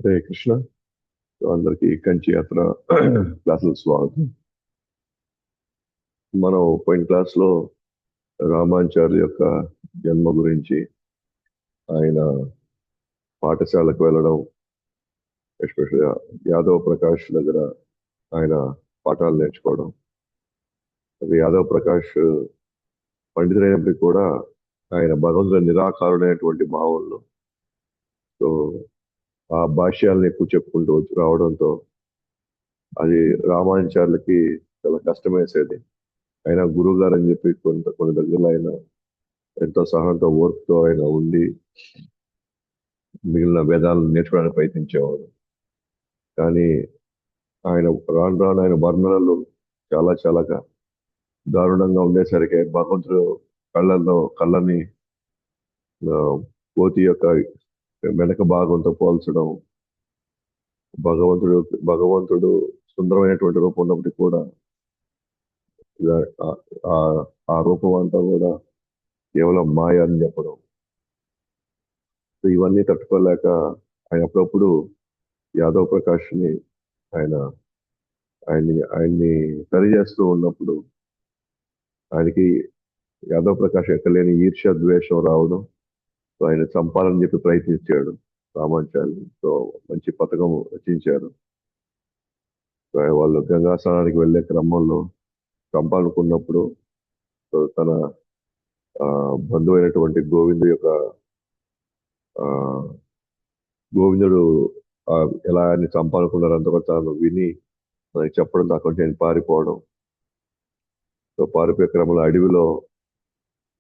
హరే కృష్ణ. అందరికీ కంచి యాత్ర క్లాసులకు స్వాగతం. మనం పోయిన క్లాస్లో రామాచార్య యొక్క జన్మ గురించి, ఆయన పాఠశాలకు వెళ్ళడం, ఎస్పెషల్గా యాదవ్ ప్రకాష్ దగ్గర ఆయన పాఠాలు నేర్చుకోవడం. అది యాదవ్ ప్రకాష్ పండితుడైనప్పటికీ కూడా ఆయన భగవంతుడు నిరాకారుడైనటువంటి భావంలో, సో ఆ భాష్యాలను ఎక్కువ చెప్పుకుంటూ వచ్చి రావడంతో అది రామాచార్యులకి చాలా కష్టమేసేది. ఆయన గురువు గారు అని చెప్పి కొన్ని దగ్గరలో ఆయన ఎంతో సహనంతో ఓర్పుతో ఆయన ఉండి మిగిలిన వేదాలను నేర్చుకోవడానికి ప్రయత్నించేవారు. కానీ ఆయన రాను రాను ఆయన వర్ణనలు చాలా చాలా దారుణంగా ఉండేసరికి భగవంతుడు కళ్ళని ఆ, కోతి యొక్క వెనక భాగంతో పోల్చడం, భగవంతుడు భగవంతుడు సుందరమైనటువంటి రూపం ఉన్నప్పటికీ కూడా ఆ ఆ- ఆ రూపం అంతా కూడా కేవలం మాయ అని చెప్పడం. సో ఇవన్నీ తట్టుకోలేక ఆయన అప్పుడప్పుడు యాదవ్ ప్రకాష్ ని ఆయన ఆయన్ని సరి చేస్తూ ఉన్నప్పుడు ఆయనకి యాదవ్ ప్రకాష్ ఎక్కలేని ఈర్ష్య ద్వేషం రావడం. సో ఆయన చంపాలని చెప్పి ప్రయత్నించాడు రామాచార్యులు. సో మంచి పథకం రచించారు. సో వాళ్ళు గంగా స్నానానికి వెళ్ళే క్రమంలో చంపాలనుకున్నప్పుడు సో తన ఆ, బంధువైనటువంటి ఆ, గోవిందుడు ఆ, ఎలా ఆయన చంపాలనుకున్నారు అంత కూడా తాను విని మనకి చెప్పడం అక్కడి నుంచి ఆయన పారిపోవడం. సో పారిపోయే క్రమంలో అడవిలో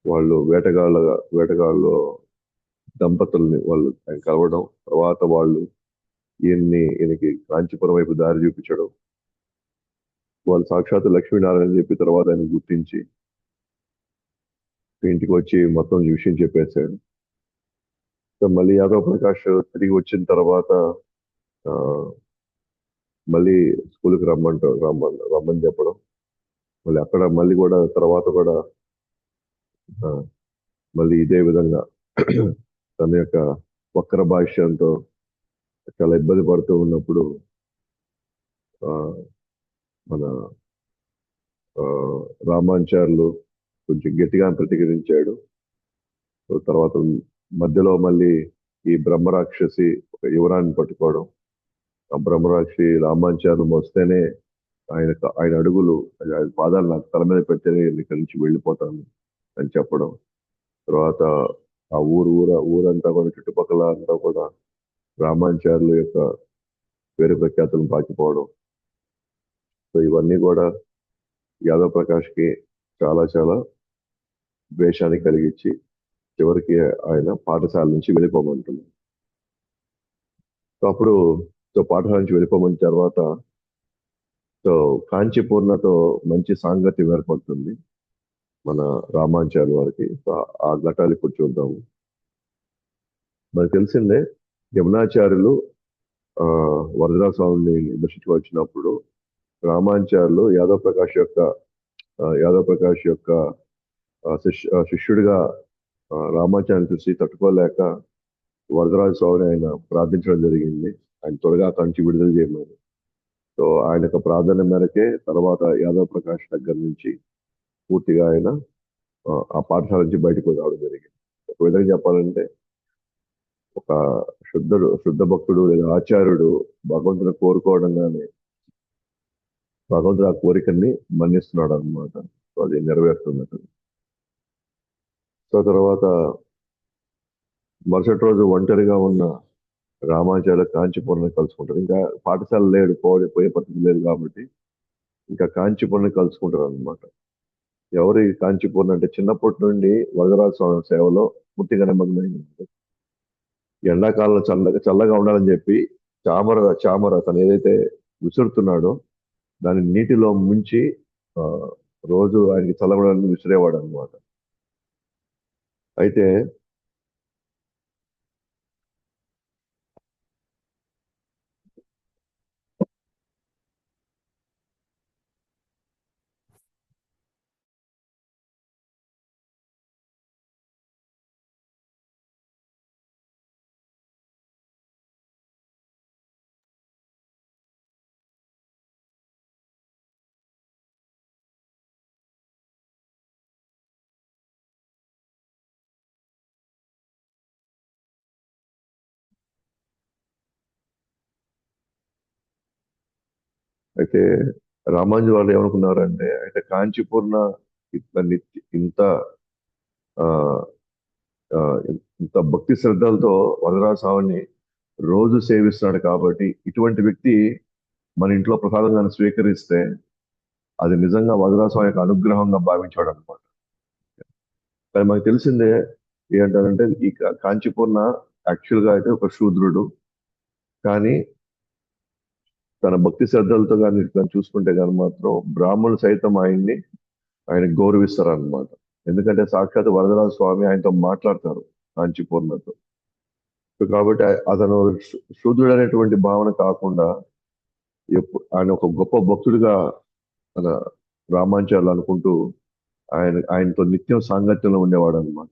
వాళ్ళు వేటగాళ్ళు దంపతుల్ని వాళ్ళు ఆయన కలవడం, తర్వాత వాళ్ళు ఈయనకి కాంచీపురం వైపు దారి చూపించడం, వాళ్ళు సాక్షాత్ లక్ష్మీనారాయణ అని చెప్పి తర్వాత ఆయన గుర్తించి ఇంటికి వచ్చి మొత్తం ఈ విషయం చెప్పేశాడు. సో మళ్ళీ యాదవ్ ప్రకాష్ తిరిగి వచ్చిన తర్వాత ఆ, మళ్ళీ స్కూల్కి రమ్మని చెప్పడం, మళ్ళీ అక్కడ మళ్ళీ కూడా తర్వాత కూడా ఆ, మళ్ళీ ఇదే విధంగా తన యొక్క వక్ర భాష్యంతో చాలా ఇబ్బంది పడుతూ ఉన్నప్పుడు ఆ, మన ఆ, రామాచార్యులు కొంచెం గట్టిగా ప్రతిఘటించాడు. సో తర్వాత మధ్యలో మళ్ళీ ఈ బ్రహ్మరాక్షసి ఒక యువరాన్ని పట్టుకోవడం, ఆ బ్రహ్మరాక్షి రామాచార్యులు వస్తేనే ఆయన అడుగులు, ఆయన పాదాలు నాకు తల మీద పెడితేనే నేను ఇక్కడి నుంచి వెళ్ళిపోతాను అని చెప్పడం. తర్వాత ఆ ఊరంతా కూడా చుట్టుపక్కల అంతా కూడా రామాచార్యుల యొక్క పేరు ప్రఖ్యాతులను పాకిపోవడం. సో ఇవన్నీ కూడా యాదవ్ ప్రకాష్ కి చాలా చాలా ద్వేషాన్ని కలిగించి చివరికి ఆయన పాఠశాల నుంచి వెళ్ళిపోమంటుంది. సో అప్పుడు సో పాఠశాల నుంచి వెళ్ళిపోమని తర్వాత సో కాంచీపూర్ణతో మంచి సాంగత్యం ఏర్పడుతుంది మన రామాచార్య వారికి. సో ఆ ఘట్టాలు ఇప్పుడు చూద్దాము. మనకు తెలిసిందే, యమునాచార్యులు ఆ వరదరాజ స్వామిని దర్శించుకు వచ్చినప్పుడు రామాచార్యులు యాదవ్ ప్రకాష్ యొక్క శిష్యుడిగా రామాచార్యుని చూసి తట్టుకోలేక వరదరాజ స్వామిని ఆయన ప్రార్థించడం జరిగింది, ఆయన త్వరగా అక్కడి నుంచి విడుదల చేయమని. సో ఆయన యొక్క ప్రార్థన మేరకే తర్వాత యాదవ్ ప్రకాష్ దగ్గర నుంచి పూర్తిగా ఆయన ఆ పాఠశాల నుంచి బయటకు రావడం జరిగింది. ఒక విధంగా చెప్పాలంటే ఒక శుద్ధ భక్తుడు లేదా ఆచార్యుడు భగవంతుని కోరుకోవడంగానే భగవంతుడు ఆ కోరికని మన్నిస్తున్నాడు అనమాట. సో అది నెరవేరుతుంది అక్కడ. సో తర్వాత మరుసటి రోజు ఒంటరిగా ఉన్న రామాచార్య కాంచీపురం కలుసుకుంటారు. ఇంకా పాఠశాల లేడు, పోయే పరిస్థితి లేదు కాబట్టి ఇంకా కాంచీపురం కలుసుకుంటారు అనమాట. ఎవరు ఈ కాంచీపురం అంటే చిన్నప్పటి నుండి వరదరాజ స్వామి సేవలో పూర్తిగా నిమగ్నమైంది. ఎండాకాలంలో చల్లగా ఉండాలని చెప్పి చామర తను ఏదైతే విసురుతున్నాడో దాన్ని నీటిలో ముంచి ఆ, రోజు ఆయనకి చల్లబడాలని విసిరేవాడు అనమాట. అయితే అయితే రామాంజీ వాళ్ళు ఏమనుకున్నారంటే, అయితే కాంచీపూర్ణ ఇంత ఆ, ఆ, ఇంత భక్తి శ్రద్ధలతో వరదరాజ స్వామిని రోజు సేవిస్తున్నాడు కాబట్టి ఇటువంటి వ్యక్తి మన ఇంట్లో ప్రసాదంగా స్వీకరిస్తే అది నిజంగా వరదరాజ స్వామి యొక్క అనుగ్రహంగా భావించాడు అనమాట. కానీ మనకు తెలిసిందే ఏంటంటే ఈ కాంచీపూర్ణ యాక్చువల్ గా అయితే ఒక శూద్రుడు. కానీ తన భక్తి శ్రద్ధలతో కానీ చూసుకుంటే కానీ మాత్రం బ్రాహ్మణులు సైతం ఆయన గౌరవిస్తారు. ఎందుకంటే సాక్షాత్ వరదరాజ స్వామి ఆయనతో మాట్లాడతారు కాంచీపూర్ణతో. సో కాబట్టి అతను శూద్రుడు అనేటువంటి భావన కాకుండా ఆయన ఒక గొప్ప భక్తుడిగా మన రామాంచార్యులు అనుకుంటూ ఆయనతో నిత్యం సాంగత్యంలో ఉండేవాడు అనమాట.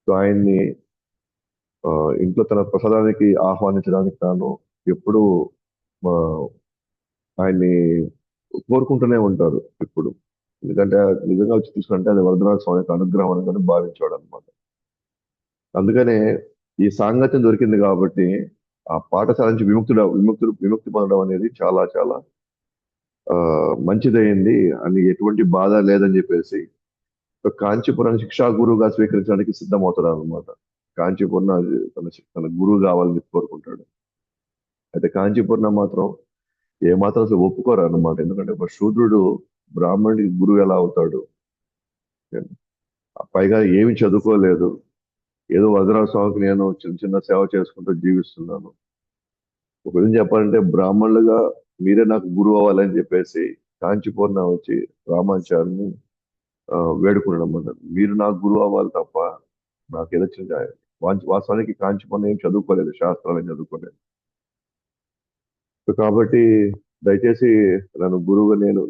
సో ఆయన్ని ఆ, ఇంట్లో తన ప్రసాదానికి ఆహ్వానించడానికి తాను ఎప్పుడూ ఆ, ఆయన్ని కోరుకుంటూనే ఉంటారు ఇప్పుడు. ఎందుకంటే నిజంగా వచ్చి చూసుకుంటే అది వరదరాజ స్వామి యొక్క అనుగ్రహం అని భావించాడు అనమాట. అందుకనే ఈ సాంగత్యం దొరికింది కాబట్టి ఆ పాఠశాల నుంచి విముక్తి పొందడం అనేది చాలా చాలా ఆ, మంచిదయింది అని, ఎటువంటి బాధ లేదని చెప్పేసి కాంచీపురం శిక్షా గురువుగా స్వీకరించడానికి సిద్ధమవుతాడు అనమాట. కాంచీపురం తన గురువు కావాలని కోరుకుంటాడు. అయితే కాంచీపురం మాత్రం ఏమాత్రం అసలు ఒప్పుకోరు అనమాట. ఎందుకంటే ఒక శూద్రుడు బ్రాహ్మణుడికి గురువు ఎలా అవుతాడు? పైగా ఏమి చదువుకోలేదు. ఏదో వరదరాజ స్వామికి నేను చిన్న చిన్న సేవ చేసుకుంటూ జీవిస్తున్నాను. ఒక విధంగా చెప్పాలంటే బ్రాహ్మణులుగా మీరే నాకు గురువు అవ్వాలని చెప్పేసి కాంచీపూర్ణ వచ్చి రామాచార్యుని వేడుకున్నాడు అన్నమాట. మీరు నాకు గురువు అవ్వాలి తప్ప నాకు ఏదో చిన్న వాస్తవానికి కాంచీపూర్ణ ఏం చదువుకోలేదు, శాస్త్రాలు ఏం చదువుకోలేదు. సో కాబట్టి దయచేసి నన్ను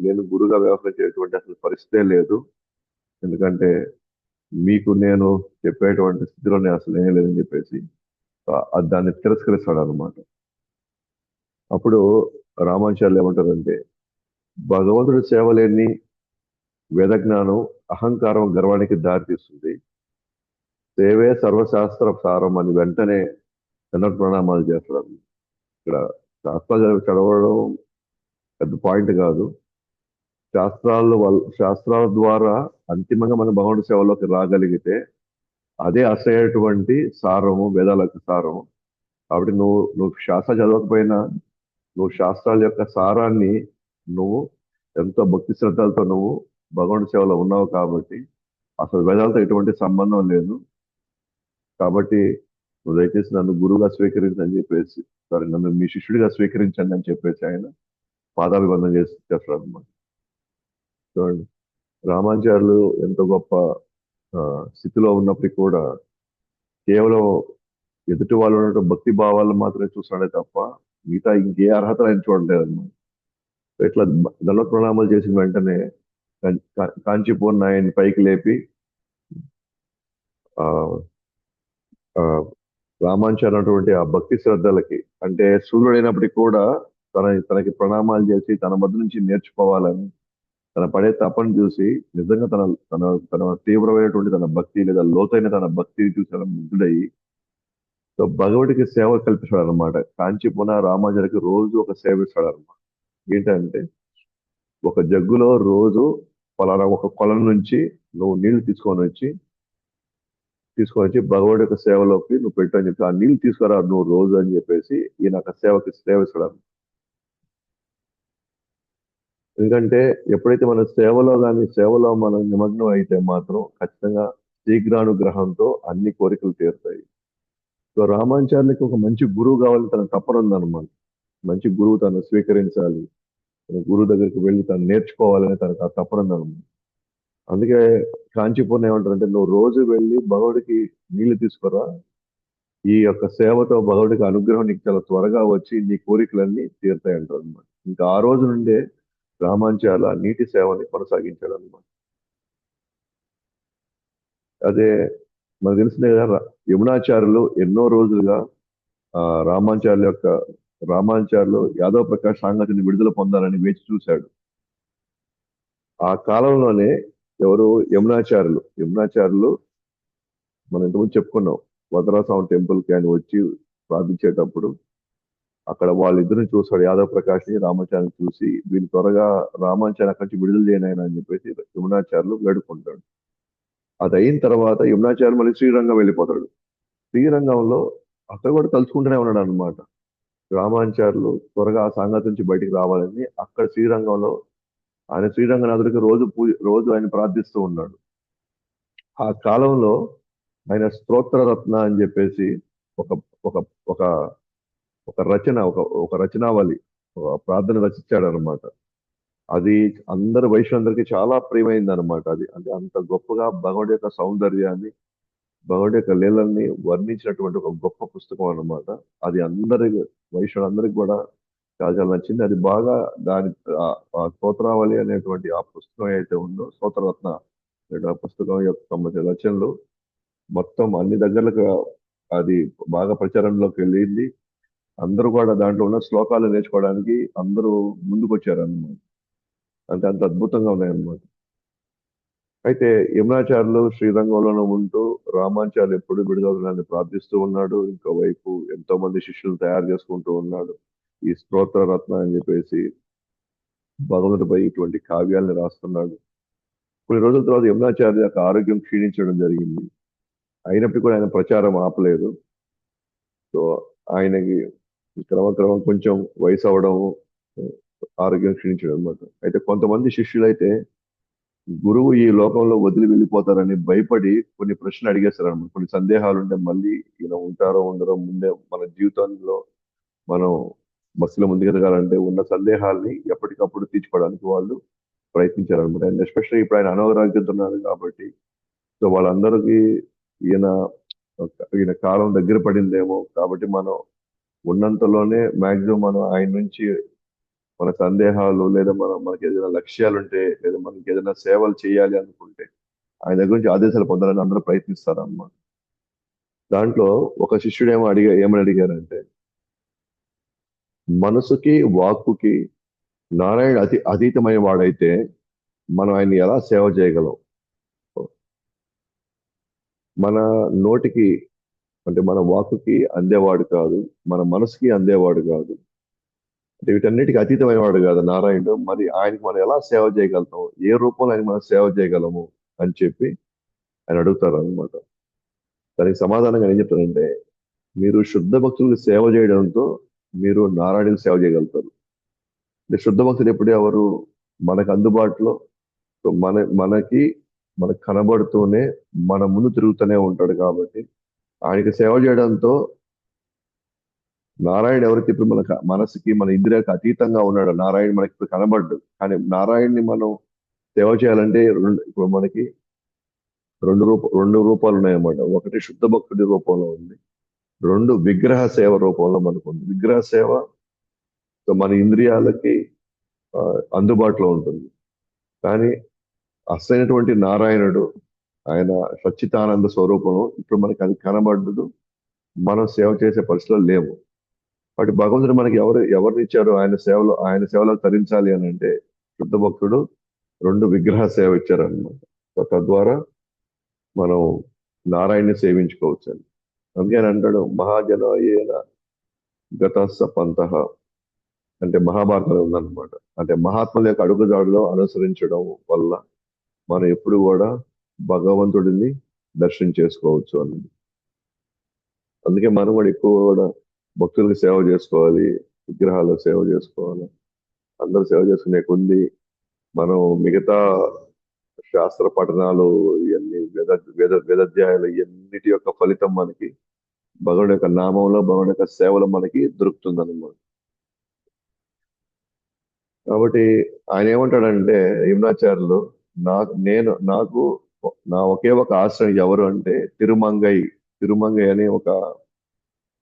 నేను గురువుగా వ్యవహరించేటువంటి అసలు పరిస్థితే లేదు. ఎందుకంటే మీకు నేను చెప్పేటువంటి స్థితిలో నేను అసలు ఏం లేదని చెప్పేసి దాన్ని తిరస్కరిస్తాడు అనమాట. అప్పుడు రామాచార్యులు ఏమంటారంటే, భగవంతుడి సేవ లేని వేదజ్ఞానం అహంకారం గర్వానికి దారితీస్తుంది. సేవే సర్వశాస్త్ర సారం అని వెంటనే ప్రణామాలు చేస్తారు. ఇక్కడ శాస్త్రాలు చదవడం పెద్ద పాయింట్ కాదు. శాస్త్రాల ద్వారా అంతిమంగా మన భగవంతుడి సేవలోకి రాగలిగితే అదే అసలైనటువంటి సారము, వేదాలకు సారము. కాబట్టి నువ్వు శాస్త్రాలు చదవకపోయినా నువ్వు శాస్త్రాల యొక్క సారాన్ని నువ్వు ఎంతో భక్తి శ్రద్ధలతో నువ్వు భగవంతుడి సేవలో ఉన్నావు కాబట్టి అసలు వేదాలతో ఎటువంటి సంబంధం లేదు. కాబట్టి నువ్వు దయచేసి నన్ను గురువుగా స్వీకరించని చెప్పేసి, సరే నన్ను మీ శిష్యుడిగా స్వీకరించండి అని చెప్పేసి ఆయన పాదాభివందనం చేస్తారు అనమాట. చూడండి, రామాచార్యులు ఎంత గొప్ప స్థితిలో ఉన్నప్పటికీ కూడా కేవలం ఎదుటి వాళ్ళు ఉన్నటువంటి భక్తి భావాలను మాత్రమే చూస్తున్నాడే తప్ప మిగతా ఇంకే అర్హత ఆయన చూడలేదు అనమాట. ఇట్లా దండ ప్రణామాలు చేసిన వెంటనే కాంచీపూర్ణ ఆయన పైకి లేపి ఆ ఆ రామాంచార్యునటువంటి ఆ భక్తి శ్రద్ధలకి, అంటే సూర్యుడైనప్పటికీ కూడా తనకి ప్రణామాలు చేసి తన మధ్య నుంచి నేర్చుకోవాలని తన పడే తపను చూసి నిజంగా తన తన తన తీవ్రమైనటువంటి తన భక్తి లేదా లోతైన తన భక్తిని చూసి తన ముగ్ధుడయి సో భగవడికి సేవ కల్పిస్తాడు అనమాట. కాంచీపున రామాచార్యకి రోజు ఒక సేవ ఇస్తాడు అనమాట. ఏంటంటే ఒక జగ్గులో రోజు పలానా ఒక కొలం నుంచి నువ్వు నీళ్లు తీసుకొని వచ్చి భగవాడు యొక్క సేవలోకి నువ్వు పెట్టు అని చెప్పి ఆ నీళ్లు తీసుకురా నువ్వు రోజు అని చెప్పేసి ఈయన సేవ ఇస్తాడు. ఎందుకంటే ఎప్పుడైతే మన సేవలో మనం నిమగ్నం అయితే మాత్రం ఖచ్చితంగా శీఘ్రానుగ్రహంతో అన్ని కోరికలు తీరుతాయి. సో రామాచార్యులకి ఒక మంచి గురువు కావాలని తన తపన ఉందన్నమాట. మంచి గురువు తను స్వీకరించాలి, తన గురువు దగ్గరికి వెళ్ళి తను నేర్చుకోవాలని తనకు ఆ తపన ఉందన్నమాట. అందుకే కాంచీపురం ఏమంటారంటే, నువ్వు రోజు వెళ్ళి భగవుడికి నీళ్లు తీసుకురా, ఈ యొక్క సేవతో భగవుడికి అనుగ్రహం నీకు చాలా త్వరగా వచ్చి నీ కోరికలన్నీ తీరుతాయి అంటారు అనమాట. ఇంకా ఆ రోజు నుండే రామాంచార్యులు ఆ నీటి సేవని కొనసాగించాడు అనమాట. అదే మనకు తెలిసిందే కదా, యమునాచార్యులు ఎన్నో రోజులుగా ఆ రామాంచార్యులు యాదవ ప్రకాష్ సాంగతిని విడుదల పొందాలని వేచి చూశాడు. ఆ కాలంలోనే ఎవరు యమునాచార్యులు మనం ఇంతకుముందు చెప్పుకున్నాం, వదరాస్వామి టెంపుల్ కి ఆయన వచ్చి ప్రార్థించేటప్పుడు అక్కడ వాళ్ళిద్దరిని చూస్తాడు, యాదవ్ ప్రకాష్ ని రామాచారిని చూసి వీళ్ళు త్వరగా రామాచారి అక్కడి నుంచి విడుదల చేయనైనా అని చెప్పేసి యమునాచార్యులు వేడుకుంటాడు. అది అయిన తర్వాత యమునాచార్యులు మళ్ళీ శ్రీరంగం వెళ్ళిపోతాడు. శ్రీరంగంలో అక్కడ కూడా తలుచుకుంటూనే ఉన్నాడు అనమాట. రామాచార్యులు త్వరగా ఆ సంగతి నుంచి బయటికి రావాలని అక్కడ శ్రీరంగంలో ఆయన శ్రీరంగనాథుడికి రోజు ఆయన ప్రార్థిస్తూ ఉన్నాడు. ఆ కాలంలో ఆయన స్తోత్ర రత్న అని చెప్పేసి ఒక ఒక ఒక ఒక రచన ఒక ఒక రచనావళి, ఒక ప్రార్థన రచించాడు అనమాట. అది అందరు వైశ్యులందరికీ చాలా ప్రియమైంది అనమాట. అది అంటే అంత గొప్పగా భగవంతుడి యొక్క సౌందర్యాన్ని, భగవంతుడి యొక్క లీలల్ని వర్ణించినటువంటి ఒక గొప్ప పుస్తకం అన్నమాట. అది వైశ్యులందరికీ కూడా చాలా చాలా నచ్చింది. అది బాగా దాని ఆ స్తోత్రావళి అనేటువంటి ఆ పుస్తకం ఏదైతే ఉందో, స్తోత్రరత్న ఆ పుస్తకం యొక్క సంబంధించిన రచనలు మొత్తం అన్ని దగ్గరలకు అది బాగా ప్రచారంలోకి వెళ్ళింది. అందరూ కూడా దాంట్లో ఉన్న శ్లోకాలు నేర్చుకోవడానికి అందరూ ముందుకొచ్చారు అన్నమాట. అంటే అంత అద్భుతంగా ఉన్నాయన్నమాట. అయితే యమునాచార్యులు శ్రీరంగంలోనే ఉంటూ రామాచార్యులు ఎప్పుడు విడుదలని ప్రార్థిస్తూ ఉన్నాడు. ఇంకోవైపు ఎంతో మంది శిష్యులు తయారు చేసుకుంటూ ఉన్నాడు. ఈ స్తోత్ర రత్న అని చెప్పేసి భగవంతుడిపై ఇటువంటి కావ్యాలను రాస్తున్నాడు. కొన్ని రోజుల తర్వాత యమునాచార్య యొక్క ఆరోగ్యం క్షీణించడం జరిగింది. అయినప్పటికీ కూడా ఆయన ప్రచారం ఆపలేదు. సో ఆయనకి క్రమక్రమం కొంచెం వయసు అవడం, ఆరోగ్యం క్షీణించడం అనమాట. అయితే కొంతమంది శిష్యులైతే గురువు ఈ లోకంలో వదిలి వెళ్ళిపోతారని భయపడి కొన్ని ప్రశ్నలు అడిగేస్తారు అన్నమాట. కొన్ని సందేహాలు ఉంటే మళ్ళీ ఈయన ఉంటారో ఉండరో, ముందే మన జీవితంలో మనం బస్సులో ముందుకెదగాలంటే ఉన్న సందేహాల్ని ఎప్పటికప్పుడు తీర్చుకోవడానికి వాళ్ళు ప్రయత్నించారనమాట. అండ్ ఎస్పెషల్లీ ఇప్పుడు ఆయన అనారోగ్యంతో ఉన్నారు కాబట్టి, సో వాళ్ళందరికీ ఈయన ఈయన కాలం దగ్గర పడిందేమో కాబట్టి మనం ఉన్నంతలోనే మాక్సిమం మనం ఆయన నుంచి మన సందేహాలు లేదా మనకి ఏదైనా లక్ష్యాలు ఉంటే లేదా మనకి ఏదైనా సేవలు చేయాలి అనుకుంటే ఆయన దగ్గర నుంచి ఆదేశాలు పొందాలని అందరూ ప్రయత్నిస్తారు అన్నమాట. దాంట్లో ఒక శిష్యుడు ఏమని అడిగారంటే, మనసుకి వాక్కుకి నారాయణ అతీతమైన వాడైతే మనం ఆయన్ని ఎలా సేవ చేయగలం? మన నోటికి అంటే మన వాక్కుకి అందేవాడు కాదు, మన మనసుకి అందేవాడు కాదు, అంటే వీటన్నిటికీ అతీతమైన వాడు కాదు నారాయణుడు. మరి ఆయనకి మనం ఎలా సేవ చేయగలుగుతాం, ఏ రూపంలో ఆయన మనం సేవ చేయగలము అని చెప్పి ఆయన అడుగుతారు అనమాట. దానికి సమాధానంగా ఏం చెప్తారంటే, మీరు శుద్ధ భక్తులకు సేవ చేయడంతో మీరు నారాయణునికి సేవ చేయగలుగుతారు. అంటే శుద్ధ భక్తులు ఎప్పుడు ఎవరు? మనకు అందుబాటులో, సో మనకు కనబడుతూనే మన ముందు తిరుగుతూనే ఉంటాడు కాబట్టి ఆయనకి సేవ చేయడంతో నారాయణ ఎవరైతే ఇప్పుడు మన మనసుకి మన ఇంద్రియాలకు అతీతంగా ఉన్నాడు, నారాయణ మనకి ఇప్పుడు కనబడ్డు. కానీ నారాయణని మనం సేవ చేయాలంటే ఇప్పుడు మనకి రెండు రూపాలు ఉన్నాయన్నమాట. ఒకటి శుద్ధ భక్తుడి రూపంలో ఉంది, రెండు విగ్రహ సేవ రూపంలో మనకు ఉంది. విగ్రహ సేవ సో మన ఇంద్రియాలకి అందుబాటులో ఉంటుంది. కానీ అసలైనటువంటి నారాయణుడు ఆయన సచ్చితానంద స్వరూపం ఇప్పుడు మనకి అది కనబడ్డదు, మనం సేవ చేసే పరిస్థితిలో లేవు. వాటి భగవంతుడు మనకి ఎవరినిచ్చారు ఆయన సేవలో తరించాలి అని అంటే శుద్ధ భక్తుడు రెండు విగ్రహ సేవ ఇచ్చారనమాట. సో తద్వారా మనం నారాయణ్ని సేవించుకోవచ్చు అని. అందుకే ఆయన అంటాడు, మహాజన ఏన గతస్స పంత అంటే మహాభారతంలో ఉందన్నమాట. అంటే మహాత్ముల యొక్క అడుగుజాడులో అనుసరించడం వల్ల మనం ఎప్పుడు కూడా భగవంతుడిని దర్శనం చేసుకోవచ్చు అన్నది. అందుకే మనం కూడా ఎక్కువ కూడా భక్తులకు సేవ చేసుకోవాలి, విగ్రహాలకు సేవ చేసుకోవాలి. అందరూ సేవ చేసుకునే కొద్ది మనం మిగతా శాస్త్ర పఠనాలు ఇవన్నీ వేదాధ్యాయాలు ఇవన్నిటి యొక్క ఫలితం మనకి భగవాన్ యొక్క నామంలో, భగవాన్ యొక్క సేవలో మనకి దొరుకుతుంది అన్నమాట. కాబట్టి ఆయన ఏమంటాడంటే యమునాచార్యులు, నాకు నా ఒకే ఒక ఆశ్రయం ఎవరు అంటే తిరుమంగై అనే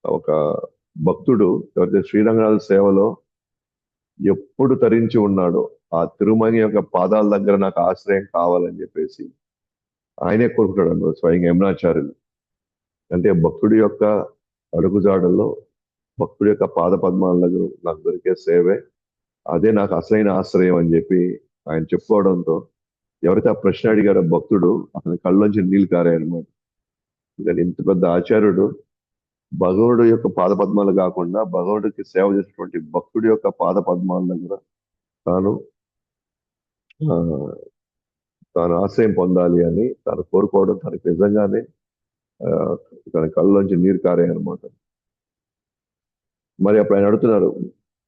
ఒక భక్తుడు ఎవరైతే శ్రీరంగనాథ సేవలో ఎప్పుడు తరించి ఉన్నాడో ఆ తిరుమల యొక్క పాదాల దగ్గర నాకు ఆశ్రయం కావాలని చెప్పేసి ఆయనే కోరుకుంటాడు అన్నమాట స్వయంగా యమునాచార్యులు. అంటే భక్తుడి యొక్క అడుగుజాడల్లో, భక్తుడి యొక్క పాద పద్మాల దగ్గర నాకు దొరికే సేవే, అదే నాకు అసలైన ఆశ్రయం అని చెప్పి ఆయన చెప్పుకోవడంతో ఎవరైతే ఆ ప్రశ్న అడిగారో భక్తుడు అతని కళ్ళలోంచి నీళ్ళు కారాయన్నమాట. ఇంత పెద్ద ఆచార్యుడు భగవుడు యొక్క పాద పద్మాలు కాకుండా భగవుడికి సేవ చేసినటువంటి భక్తుడి యొక్క పాద పద్మాల దగ్గర తాను ఆ, తాను ఆశ్రయం పొందాలి అని తాను కోరుకోవడం తనకి నిజంగానే ఆ, తన కళ్ళలోంచి నీరు కారాయి అనమాట. మరి అప్పుడు ఆయన అడుగుతున్నారు,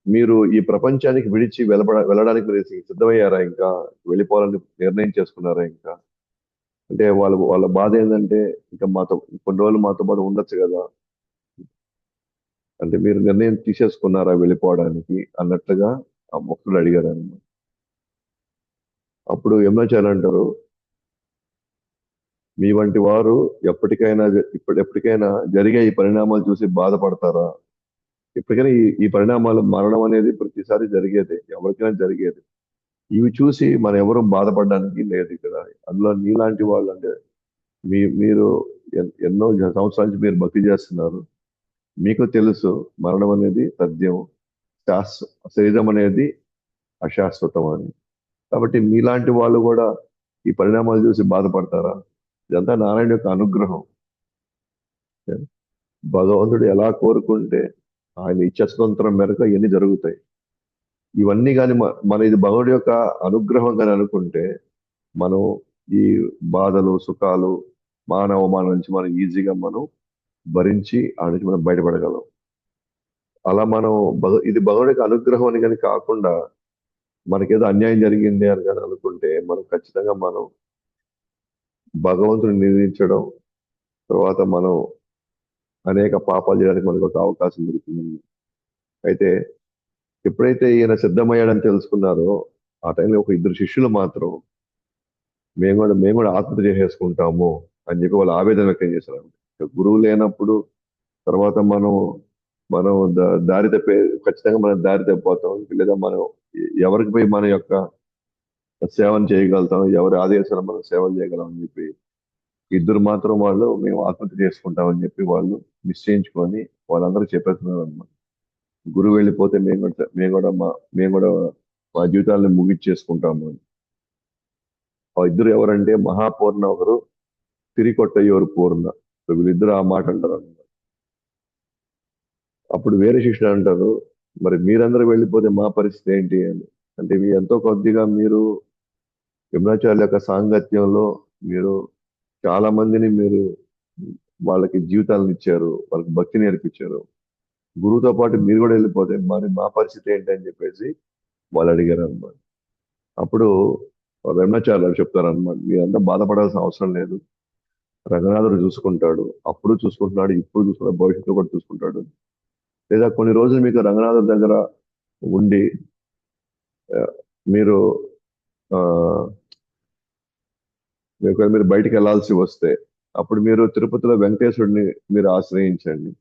మీరు ఈ ప్రపంచానికి విడిచి వెళ్ళడానికి మీరు సిద్ధమయ్యారా, ఇంకా వెళ్ళిపోవాలని నిర్ణయం చేసుకున్నారా ఇంకా? అంటే వాళ్ళ బాధ ఏంటంటే, ఇంకా మాతో కొన్ని రోజులు మాతో పాటు ఉండొచ్చు కదా, అంటే మీరు నిర్ణయం తీసేసుకున్నారా వెళ్ళిపోవడానికి అన్నట్లుగా ఆ భక్తుడు అడిగారు అన్నమాట. అప్పుడు యమునాచార్య అంటారు, మీ వంటి వారు ఎప్పటికైనా జరిగే ఈ పరిణామాలు చూసి బాధపడతారా? ఇప్పటికైనా ఈ పరిణామాలు, మరణం అనేది ప్రతిసారి జరిగేది, ఎవరికైనా జరిగేది. ఇవి చూసి మనం ఎవరు బాధపడడానికి లేదు ఇక్కడ. అందులో నీలాంటి వాళ్ళు అంటే మీరు ఎన్నో సంవత్సరాల నుంచి మీరు భక్తి చేస్తున్నారు. మీకు తెలుసు మరణం అనేది తథ్యం, శరీరం అనేది అశాశ్వతం అని. కాబట్టి మీలాంటి వాళ్ళు కూడా ఈ పరిణామాలు చూసి బాధపడతారా? ఇదంతా నారాయణ యొక్క అనుగ్రహం. భగవంతుడు ఎలా కోరుకుంటే ఆయన ఇచ్చ స్వతంత్రం మేరకు ఇవన్నీ జరుగుతాయి. ఇవన్నీ కానీ మన ఇది భగవుడి యొక్క అనుగ్రహం కానీ అనుకుంటే మనం ఈ బాధలు సుఖాలు అవమానం నుంచి మనం ఈజీగా మనం భరించి ఆ నుంచి మనం బయటపడగలం. అలా మనం ఇది భగవుడి యొక్క అనుగ్రహం అని కానీ కాకుండా మనకేదో అన్యాయం జరిగింది అని కానీ అనుకుంటే మనం ఖచ్చితంగా మనం భగవంతుని నిందించడం, తర్వాత మనం అనేక పాపాలు చేయడానికి మనకు ఒక అవకాశం దొరుకుతుంది. అయితే ఎప్పుడైతే ఈయన సిద్ధమయ్యాడని తెలుసుకున్నారో ఆ టైంలో ఒక ఇద్దరు శిష్యులు మాత్రం మేము కూడా ఆత్మహత్య చేసేసుకుంటాము అని చెప్పి వాళ్ళు ఆవేదన వ్యక్తం చేశారు. గురువు లేనప్పుడు తర్వాత మనం దారి తప్పే, ఖచ్చితంగా మనం దారి తప్పిపోతాం, లేదా మనం ఎవరికి పోయి మన యొక్క సేవను చేయగలుగుతాం, ఎవరి ఆదేశాలు మనం సేవలు చేయగలం అని చెప్పి ఇద్దరు మాత్రం వాళ్ళు మేము ఆత్మహత్య చేసుకుంటామని చెప్పి వాళ్ళు నిశ్చయించుకొని వాళ్ళందరూ చెప్పేస్తున్నారు అనమాట. గురువు వెళ్ళిపోతే మేము కూడా మా జీవితాలను ముగిచ్చేసుకుంటాము అని. ఆ ఇద్దరు ఎవరంటే మహాపూర్ణ ఒకరు, తిరికొట్టయ్యోరు పూర్ణ. సో వీళ్ళిద్దరు ఆ మాట అంటారు అన్నమాట. అప్పుడు వేరే శిష్యుడు అంటారు, మరి మీరందరూ వెళ్ళిపోతే మా పరిస్థితి ఏంటి అని. అంటే మీ ఎంతో కొద్దిగా మీరు యమునాచార్యుల యొక్క సాంగత్యంలో మీరు చాలా మందిని మీరు వాళ్ళకి జీవితాలను ఇచ్చారు, వాళ్ళకి భక్తి నేర్పించారు. గురువుతో పాటు మీరు కూడా వెళ్ళిపోతే మరి మా పరిస్థితి ఏంటి అని చెప్పేసి వాళ్ళు అడిగారు అనమాట. అప్పుడు రమణాచార్యులు చెప్తారు అనమాట, మీరంతా బాధపడాల్సిన అవసరం లేదు, రంగనాథుడు చూసుకుంటాడు, అప్పుడు చూసుకుంటున్నాడు, ఇప్పుడు చూసుకుంటాడు, భవిష్యత్తు కూడా చూసుకుంటాడు. లేదా కొన్ని రోజులు మీకు రంగనాథుడి దగ్గర ఉండి ఆ, మీరు ఆ మీరు బయటికి వెళ్ళాల్సి వస్తే అప్పుడు మీరు తిరుపతిలో వెంకటేశ్వరుడిని మీరు ఆశ్రయించండి.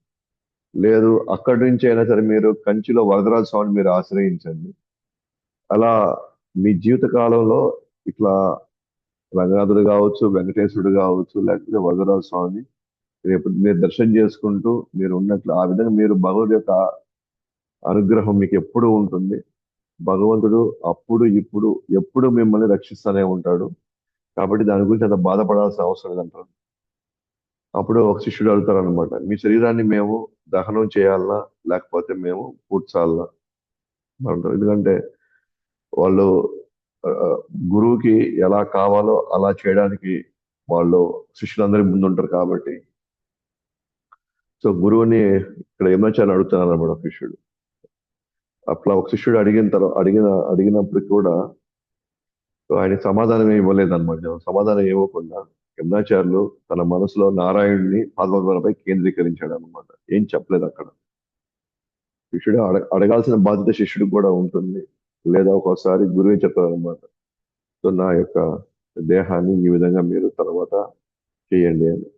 లేదు అక్కడి నుంచి అయినా సరే మీరు కంచిలో వరదరాజ స్వామిని మీరు ఆశ్రయించండి. అలా మీ జీవిత కాలంలో ఇట్లా రంగనాథుడు కావచ్చు, వెంకటేశ్వరుడు కావచ్చు, లేకపోతే వరదరాజ స్వామి రేపు మీరు దర్శనం చేసుకుంటూ మీరు ఉన్నట్లు ఆ విధంగా మీరు భగవద్ యొక్క అనుగ్రహం మీకు ఎప్పుడు ఉంటుంది. భగవంతుడు అప్పుడు ఇప్పుడు ఎప్పుడు మిమ్మల్ని రక్షిస్తూనే ఉంటాడు. కాబట్టి దాని గురించి అంత బాధపడాల్సిన అవసరం లేదంటారు. అప్పుడు ఒక శిష్యుడు అడుగుతారు అనమాట, మీ శరీరాన్ని మేము దహనం చేయాలనా లేకపోతే మేము పూడ్చాలనా అంటారు. ఎందుకంటే వాళ్ళు ఆ, గురువుకి ఎలా కావాలో అలా చేయడానికి వాళ్ళు శిష్యులందరి ముందుంటారు కాబట్టి. సో గురువుని ఇక్కడ యమునాచార్య అడుగుతున్నారు అనమాట ఒక శిష్యుడు. అట్లా ఒక శిష్యుడు అడిగినప్పుడు కూడా ఆయన సమాధానం ఏమి ఇవ్వలేదన్నమాట. సమాధానం ఇవ్వకుండా యమునాచార్యులు తన మనసులో నారాయణుడిని పాదపద్మాలపై కేంద్రీకరించాడు అనమాట. ఏం చెప్పలేదు అక్కడ. శిష్యుడు అడగాల్సిన బాధ్యత శిష్యుడికి కూడా ఉంటుంది. లేదా ఒక్కోసారి గురువే చెప్తారు అనమాట, సో నా యొక్క దేహాన్ని ఈ విధంగా మీరు తర్వాత చేయండి అని.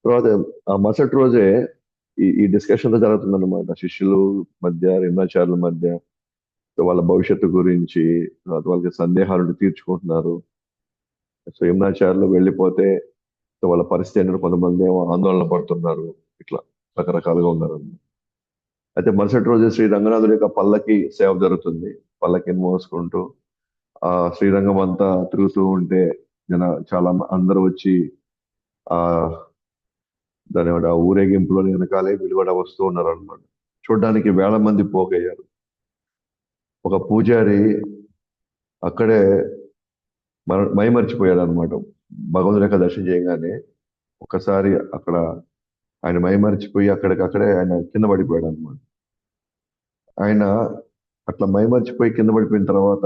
తర్వాత ఆ మరుసటి రోజే ఈ డిస్కషన్ జరుగుతుంది అనమాట శిష్యులు మధ్య, యమునాచార్యుల మధ్య. సో వాళ్ళ భవిష్యత్తు గురించి, తర్వాత వాళ్ళకి సందేహాలను తీర్చుకుంటున్నారు. సో యమునాచార్యులు వెళ్ళిపోతే సో వాళ్ళ పరిస్థితి ఏంటంటే కొంతమంది ఏమో ఆందోళన పడుతున్నారు. ఇట్లా రకరకాలుగా ఉన్నారు. అయితే మరుసటి రోజు శ్రీ రంగనాథుడి యొక్క పల్లకి సేవ జరుగుతుంది. పల్లకిని మోసుకుంటూ ఆ శ్రీరంగం అంతా తిరుగుతూ ఉంటే చాలా అందరూ వచ్చి ఆ దాని ఆ ఊరేగింపులో వెనకాలే వీళ్ళు కూడా వస్తూ ఉన్నారు అనమాట. చూడడానికి వేల మంది పోగయ్యారు. ఒక పూజారి అక్కడే మైమర్చిపోయాడు అనమాట. భగవంతుడి యొక్క దర్శనం చేయగానే ఒక్కసారి అక్కడ ఆయన మైమర్చిపోయి అక్కడికక్కడే ఆయన కింద పడిపోయాడు అనమాట. ఆయన అట్లా మైమర్చిపోయి కింద పడిపోయిన తర్వాత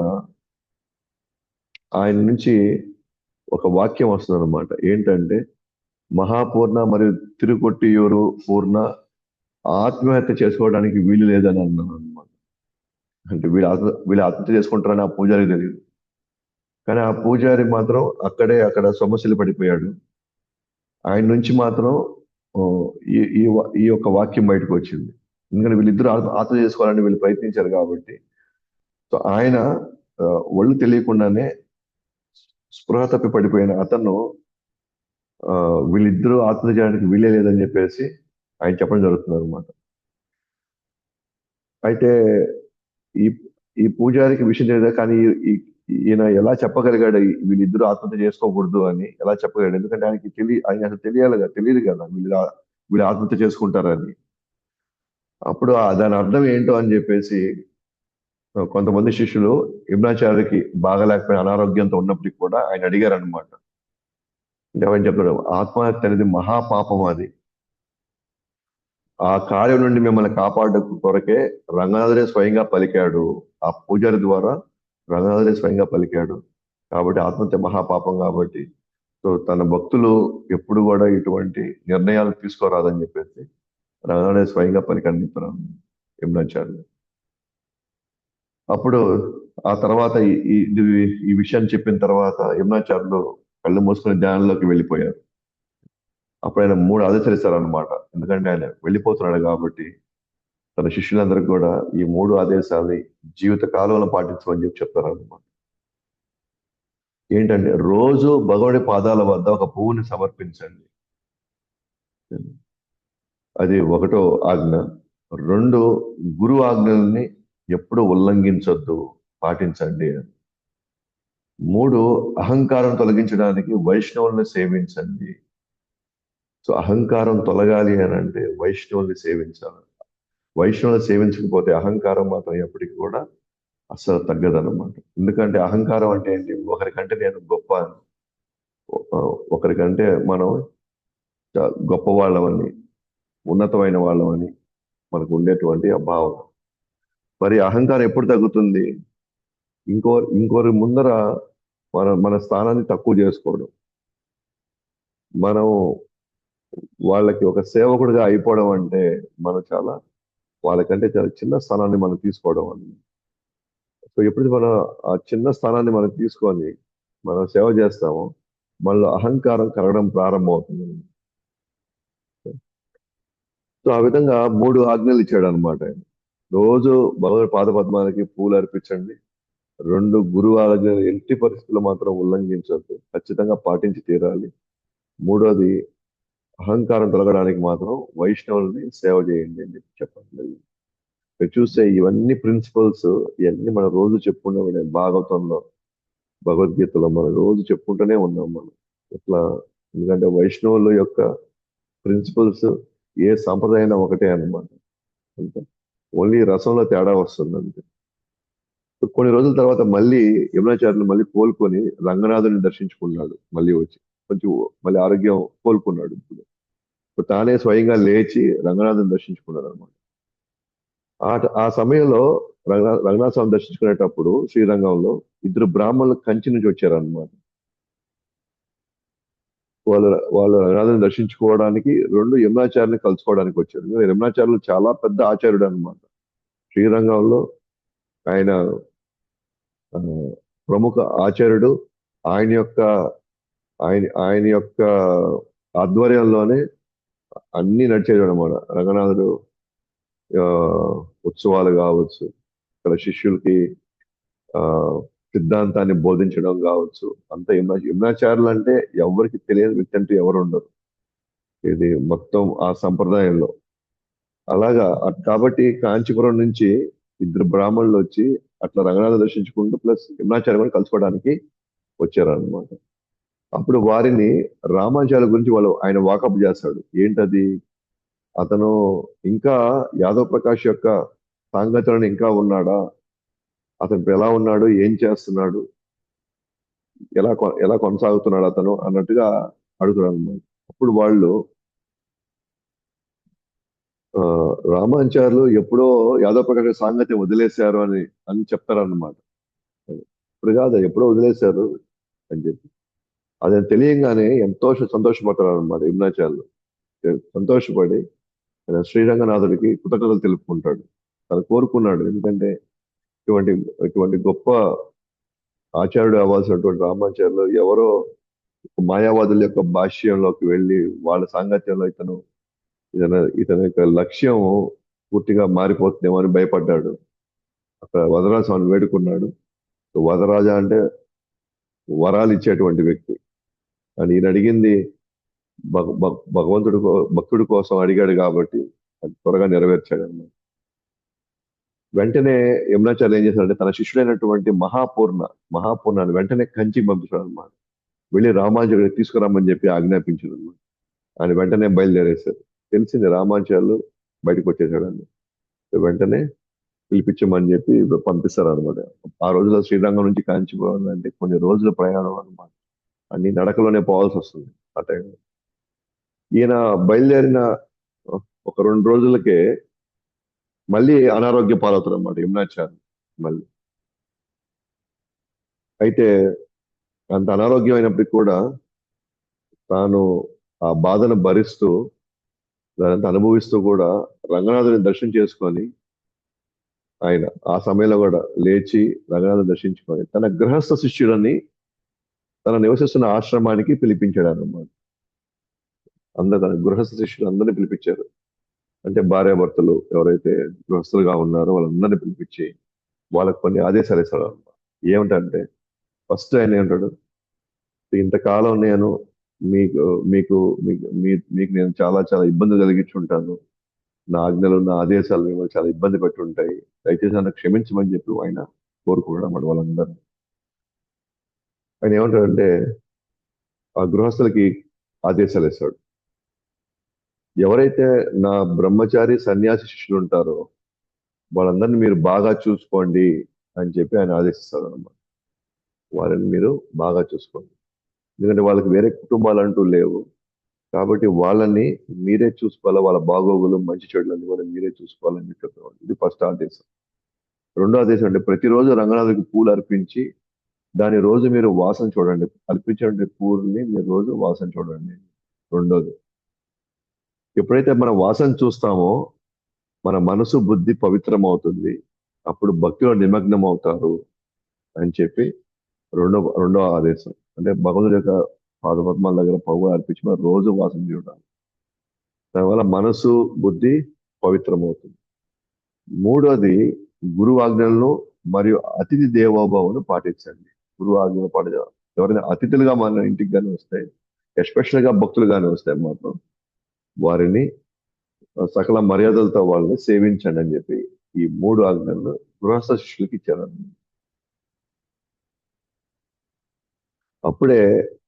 ఆయన నుంచి ఒక వాక్యం వస్తుంది అనమాట. ఏంటంటే, మహాపూర్ణ మరియు తిరుకొట్టియూరు పూర్ణ ఆత్మహత్య చేసుకోవడానికి వీలు లేదని అన్నాను అనమాట. అంటే వీళ్ళు ఆత్మహత్య చేసుకుంటారని ఆ పూజారికి తెలియదు. కానీ ఆ పూజారి మాత్రం అక్కడ సమస్యలు పడిపోయాడు. ఆయన నుంచి మాత్రం ఆ, ఈ యొక్క వాక్యం బయటకు వచ్చింది. ఎందుకంటే వీళ్ళిద్దరూ ఆత్మహత్య చేసుకోవాలని వీళ్ళు ప్రయత్నించారు కాబట్టి. సో ఆయన ఆ, ఒళ్ళు తెలియకుండానే స్పృహ తప్పి పడిపోయిన అతను ఆ, వీళ్ళిద్దరూ ఆత్మహత్య చేయడానికి వీలే లేదని చెప్పేసి ఆయన చెప్పడం జరుగుతుంది అనమాట. అయితే ఈ ఈ పూజారికి విషయం తెలియదు, కానీ ఈయన ఎలా చెప్పగలిగాడు వీళ్ళిద్దరూ ఆత్మహత్య చేసుకోకూడదు అని ఎలా చెప్పగలిగాడు? ఎందుకంటే ఆయన అసలు తెలియదు కదా వీళ్ళు ఆత్మహత్య చేసుకుంటారని. అప్పుడు దాని అర్థం ఏంటో అని చెప్పేసి కొంతమంది శిష్యులు ఇబ్నాచార్యకి బాగలేకపోయిన అనారోగ్యంతో ఉన్నప్పటికీ కూడా ఆయన అడిగారు అనమాట. అంటే ఆయన చెప్పాడు, ఆత్మహత్య అనేది మహాపాపం అది. ఆ కార్యం నుండి మిమ్మల్ని కాపాడు కొరకే రంగనాథుడే స్వయంగా పలికాడు. ఆ పూజారి ద్వారా రంగనాథుడే స్వయంగా పలికాడు. కాబట్టి ఆత్మహత్య మహాపాపం కాబట్టి సో తన భక్తులు ఎప్పుడు కూడా ఇటువంటి నిర్ణయాలు తీసుకోరాదని చెప్పేసి రంగనాథుడే స్వయంగా పలికాడని చెప్పారు యమునాచార్యులు. అప్పుడు ఆ తర్వాత ఈ విషయాన్ని చెప్పిన తర్వాత యమునాచార్యులు కళ్ళు మూసుకుని ధ్యానంలోకి వెళ్ళిపోయారు. అప్పుడు ఆయన 3 ఆదేశాలు ఇస్తారనమాట. ఎందుకంటే ఆయన వెళ్ళిపోతున్నాడు కాబట్టి తన శిష్యులందరికీ కూడా ఈ 3 ఆదేశాలని జీవిత కాలంలో పాటించమని చెప్పి చెప్తారనమాట. ఏంటంటే, రోజు భగవుడి పాదాల వద్ద ఒక పువ్వుని సమర్పించండి. అది 1వ ఆజ్ఞ. 2 గురు ఆజ్ఞల్ని ఎప్పుడు ఉల్లంఘించొద్దు, పాటించండి. 3 అహంకారం తొలగించడానికి వైష్ణవుల్ని సేవించండి. సో అహంకారం తొలగాలి అని అంటే వైష్ణవుల్ని సేవించాలి. వైష్ణవుల్ని సేవించకపోతే అహంకారం మాత్రం ఎప్పటికీ కూడా అస్సలు తగ్గదన్నమాట. ఎందుకంటే అహంకారం అంటే ఏంటి? ఒకరికంటే నేను గొప్ప అని, ఒకరికంటే మనం గొప్ప వాళ్ళమని, ఉన్నతమైన వాళ్ళమని మనకు ఉండేటువంటి అభావం. మరి అహంకారం ఎప్పుడు తగ్గుతుంది? ఇంకోరి ముందర మన స్థానాన్ని తక్కువ చేసుకోవడం, మనం వాళ్ళకి ఒక సేవకుడిగా అయిపోవడం అంటే మనం వాళ్ళకంటే చాలా చిన్న స్థానాన్ని మనం తీసుకోవడం అని. సో ఎప్పుడు మనం ఆ చిన్న స్థానాన్ని మనం తీసుకొని మనం సేవ చేస్తామో మనలో అహంకారం కలగడం ప్రారంభమవుతుంది. సో ఆ విధంగా 3 ఆజ్ఞలు ఇచ్చాడు అనమాట ఆయన. రోజు భగవద్ పాద పద్మాలకి పూలు అర్పించండి. 2 గురువు ఆజ్ఞలు ఎట్టి పరిస్థితుల్లో మాత్రం ఉల్లంఘించొద్దు, ఖచ్చితంగా పాటించి తీరాలి. 3వది అహంకారం తొలగడానికి మాత్రం వైష్ణవుల్ని సేవ చేయండి అని చెప్పండి. మీరు చూస్తే ఇవన్నీ ప్రిన్సిపల్స్, ఇవన్నీ మనం రోజు చెప్పుకుంటే భాగవతంలో, భగవద్గీతలో మనం రోజు చెప్పుకుంటూనే ఉన్నాం మనం. ఇట్లా ఎందుకంటే వైష్ణవుల యొక్క ప్రిన్సిపల్స్ ఏ సాంప్రదాయం ఒకటే అన్నమాట. అంతే, ఓన్లీ రసంలో తేడా వస్తుంది అంతే. కొన్ని రోజుల తర్వాత మళ్ళీ యమునాచార్యులు మళ్ళీ కోలుకొని రంగనాథుని దర్శించుకున్నాడు. మళ్ళీ వచ్చి కొంచెం మళ్ళీ ఆరోగ్యం కోలుకున్నాడు. ఇప్పుడు తానే స్వయంగా లేచి రంగనాథుని దర్శించుకున్నాడు అనమాట. ఆ సమయంలో రంగనాథ స్వామి దర్శించుకునేటప్పుడు శ్రీరంగంలో 2 బ్రాహ్మణులు కంచి నుంచి వచ్చారనమాట. వాళ్ళు రంగనాథుని దర్శించుకోవడానికి 2 యమునాచార్యుని కలుసుకోవడానికి వచ్చారు. యమునాచార్యులు చాలా పెద్ద ఆచార్యుడు అనమాట. శ్రీరంగంలో ఆయన ఆ, ప్రముఖ ఆచార్యుడు. ఆయన యొక్క ఆయన యొక్క ఆధ్వర్యంలోనే అన్ని నడిచేది అనమాట. రంగనాథుడు ఆ, ఉత్సవాలు కావచ్చు, ఇక్కడ శిష్యులకి ఆ సిద్ధాంతాన్ని బోధించడం కావచ్చు, అంత యమునాచార్యులు అంటే ఎవరికి తెలియని వ్యక్తి అంటూ ఎవరు ఉండరు ఇది మొత్తం ఆ సంప్రదాయంలో. అలాగా కాబట్టి కాంచీపురం నుంచి 2 బ్రాహ్మణులు వచ్చి అట్లా రంగనాథ దర్శించుకుంటూ ప్లస్ యమునాచార్య కూడా కలుసుకోవడానికి వచ్చారనమాట. అప్పుడు వారిని రామానుజాల గురించి ఆయన వాకప్ చేస్తాడు. ఏంటది? అతను ఇంకా యాదవ్ ప్రకాష్ యొక్క సాంగత్యంలో ఇంకా ఉన్నాడా? అతను ఇప్పుడు ఎలా ఉన్నాడు? ఏం చేస్తున్నాడు? ఎలా కొనసాగుతున్నాడు అతను అన్నట్టుగా అడుగుతారు అన్నమాట. అప్పుడు వాళ్ళు ఆ, రామానుజాలు ఎప్పుడో యాదవ్ ప్రకాష్ సాంగత్యం వదిలేశారు అని చెప్తారన్నమాట. ఇప్పుడు కాదు, ఎప్పుడో వదిలేశారు అని చెప్పి అది తెలియంగానే ఎంతో సంతోషపడతారు అనమాట యమునాచార్యులు. సంతోషపడి ఆయన శ్రీరంగనాథుడికి కృతజ్ఞతలు తెలుపుకుంటాడు. తను కోరుకున్నాడు. ఎందుకంటే ఇటువంటి ఇటువంటి గొప్ప ఆచార్యుడు అవ్వాల్సినటువంటి రామాచార్యులు ఎవరో మాయావాదుల యొక్క భాష్యంలోకి వెళ్ళి వాళ్ళ సాంగత్యంలో ఇతని యొక్క లక్ష్యం పూర్తిగా మారిపోతుందేమో అని భయపడ్డాడు. అక్కడ వదరాజ స్వామిని వేడుకున్నాడు. వదరాజ అంటే వరాలు ఇచ్చేటువంటి వ్యక్తి. అని ఈయన అడిగింది భక్తుడి కోసం అడిగాడు కాబట్టి అది త్వరగా నెరవేర్చాడు అన్నమాట. వెంటనే యమునాచార్య ఏం చేశాడంటే తన శిష్యుడైనటువంటి మహాపూర్ణాన్ని వెంటనే కంచికి పంపించాడు అనమాట. వెళ్ళి రామానుజుడిని తీసుకురామని చెప్పి ఆజ్ఞాపించాడు అనమాట. ఆయన వెంటనే బయలుదేరేశారు. తెలిసింది రామానుజాలు బయటకు వచ్చేసాడని. వెంటనే పిలిపించమని చెప్పి పంపిస్తారు అనమాట. ఆ రోజుల్లో శ్రీరంగం నుంచి కాంచి పోవాలంటే కొన్ని రోజుల ప్రయాణం అనమాట. అన్ని నడకలోనే పోవాల్సి వస్తుంది ఆ టైంలో. ఈయన బయలుదేరిన ఒక 2 రోజులకే మళ్ళీ అనారోగ్య పాలవుతారు అనమాట యమునాచార్య మళ్ళీ. అయితే అంత అనారోగ్యం అయినప్పటికీ కూడా తాను ఆ బాధను భరిస్తూ దానంతా అనుభవిస్తూ కూడా రంగనాథుని దర్శనం చేసుకొని ఆయన ఆ సమయంలో కూడా లేచి రంగనాథుని దర్శించుకొని తన గృహస్థ శిష్యులని తన నివసిస్తున్న ఆశ్రమానికి పిలిపించాడు అన్నమాట. తన గృహస్థ శిష్యులు అందరినీ పిలిపించారు. అంటే భార్యాభర్తలు ఎవరైతే గృహస్థులుగా ఉన్నారో వాళ్ళందరినీ పిలిపించి వాళ్ళకి కొన్ని ఆదేశాలు ఇస్తాడు అన్నమాట. ఏమిటంటే ఫస్ట్ ఆయన ఏమంటాడు, ఇంతకాలం నేను మీకు మీకు మీకు మీకు నేను చాలా చాలా ఇబ్బంది కలిగించుంటాను. నా ఆజ్ఞలు నా ఆదేశాలు మిమ్మల్ని చాలా ఇబ్బంది పెట్టి ఉంటాయి. దయచేసి నన్ను క్షమించమని చెప్పి ఆయన కోరుకున్నాడు అన్నమాట వాళ్ళందరూ. ఆయన ఏమంటాడంటే ఆ గృహస్థులకి ఆదేశాలు ఇస్తాడు. ఎవరైతే నా బ్రహ్మచారి సన్యాసి శిష్యులు ఉంటారో వాళ్ళందరినీ మీరు బాగా చూసుకోండి అని చెప్పి ఆయన ఆదేశిస్తాడు అన్నమాట. వాళ్ళని మీరు బాగా చూసుకోండి. ఎందుకంటే వాళ్ళకి వేరే కుటుంబాలు అంటూ లేవు. కాబట్టి వాళ్ళని మీరే చూసుకోవాలి. వాళ్ళ బాగోగులు మంచి చెడులన్నీ కూడా మీరే చూసుకోవాలని చెప్పేవాడు. ఇది ఫస్ట్ ఆదేశం. రెండో ఆదేశం అంటే ప్రతిరోజు రంగనాథుడికి పూలు అర్పించి దాని రోజు మీరు వాసన చూడండి. అర్పించే పూలని మీరు రోజు వాసన చూడండి. రెండోది, ఎప్పుడైతే మనం వాసన చూస్తామో మన మనసు బుద్ధి పవిత్రం అవుతుంది. అప్పుడు భక్తిలో నిమగ్నం అవుతారు అని చెప్పి రెండో ఆదేశం. అంటే భగవంతుడి యొక్క పాదపద్మాల దగ్గర పవ్వు అర్పించి మనం రోజు వాసన చూడాలి. దానివల్ల మనసు బుద్ధి పవిత్రమవుతుంది. మూడోది, గురువు ఆజ్ఞలను మరియు అతిథి దేవోభావను పాటించండి. గురువు ఆజ్ఞలు పాటించాలి. ఎవరైనా అతిథులుగా మన ఇంటికి కానీ వస్తాయి, ఎస్పెషల్ గా భక్తులు కానీ వస్తాయి మాత్రం వారిని సకల మర్యాదలతో వాళ్ళని సేవించండి అని చెప్పి ఈ 3 ఆజ్ఞలను గృహస్థ శిష్యులకి ఇచ్చారు. అప్పుడే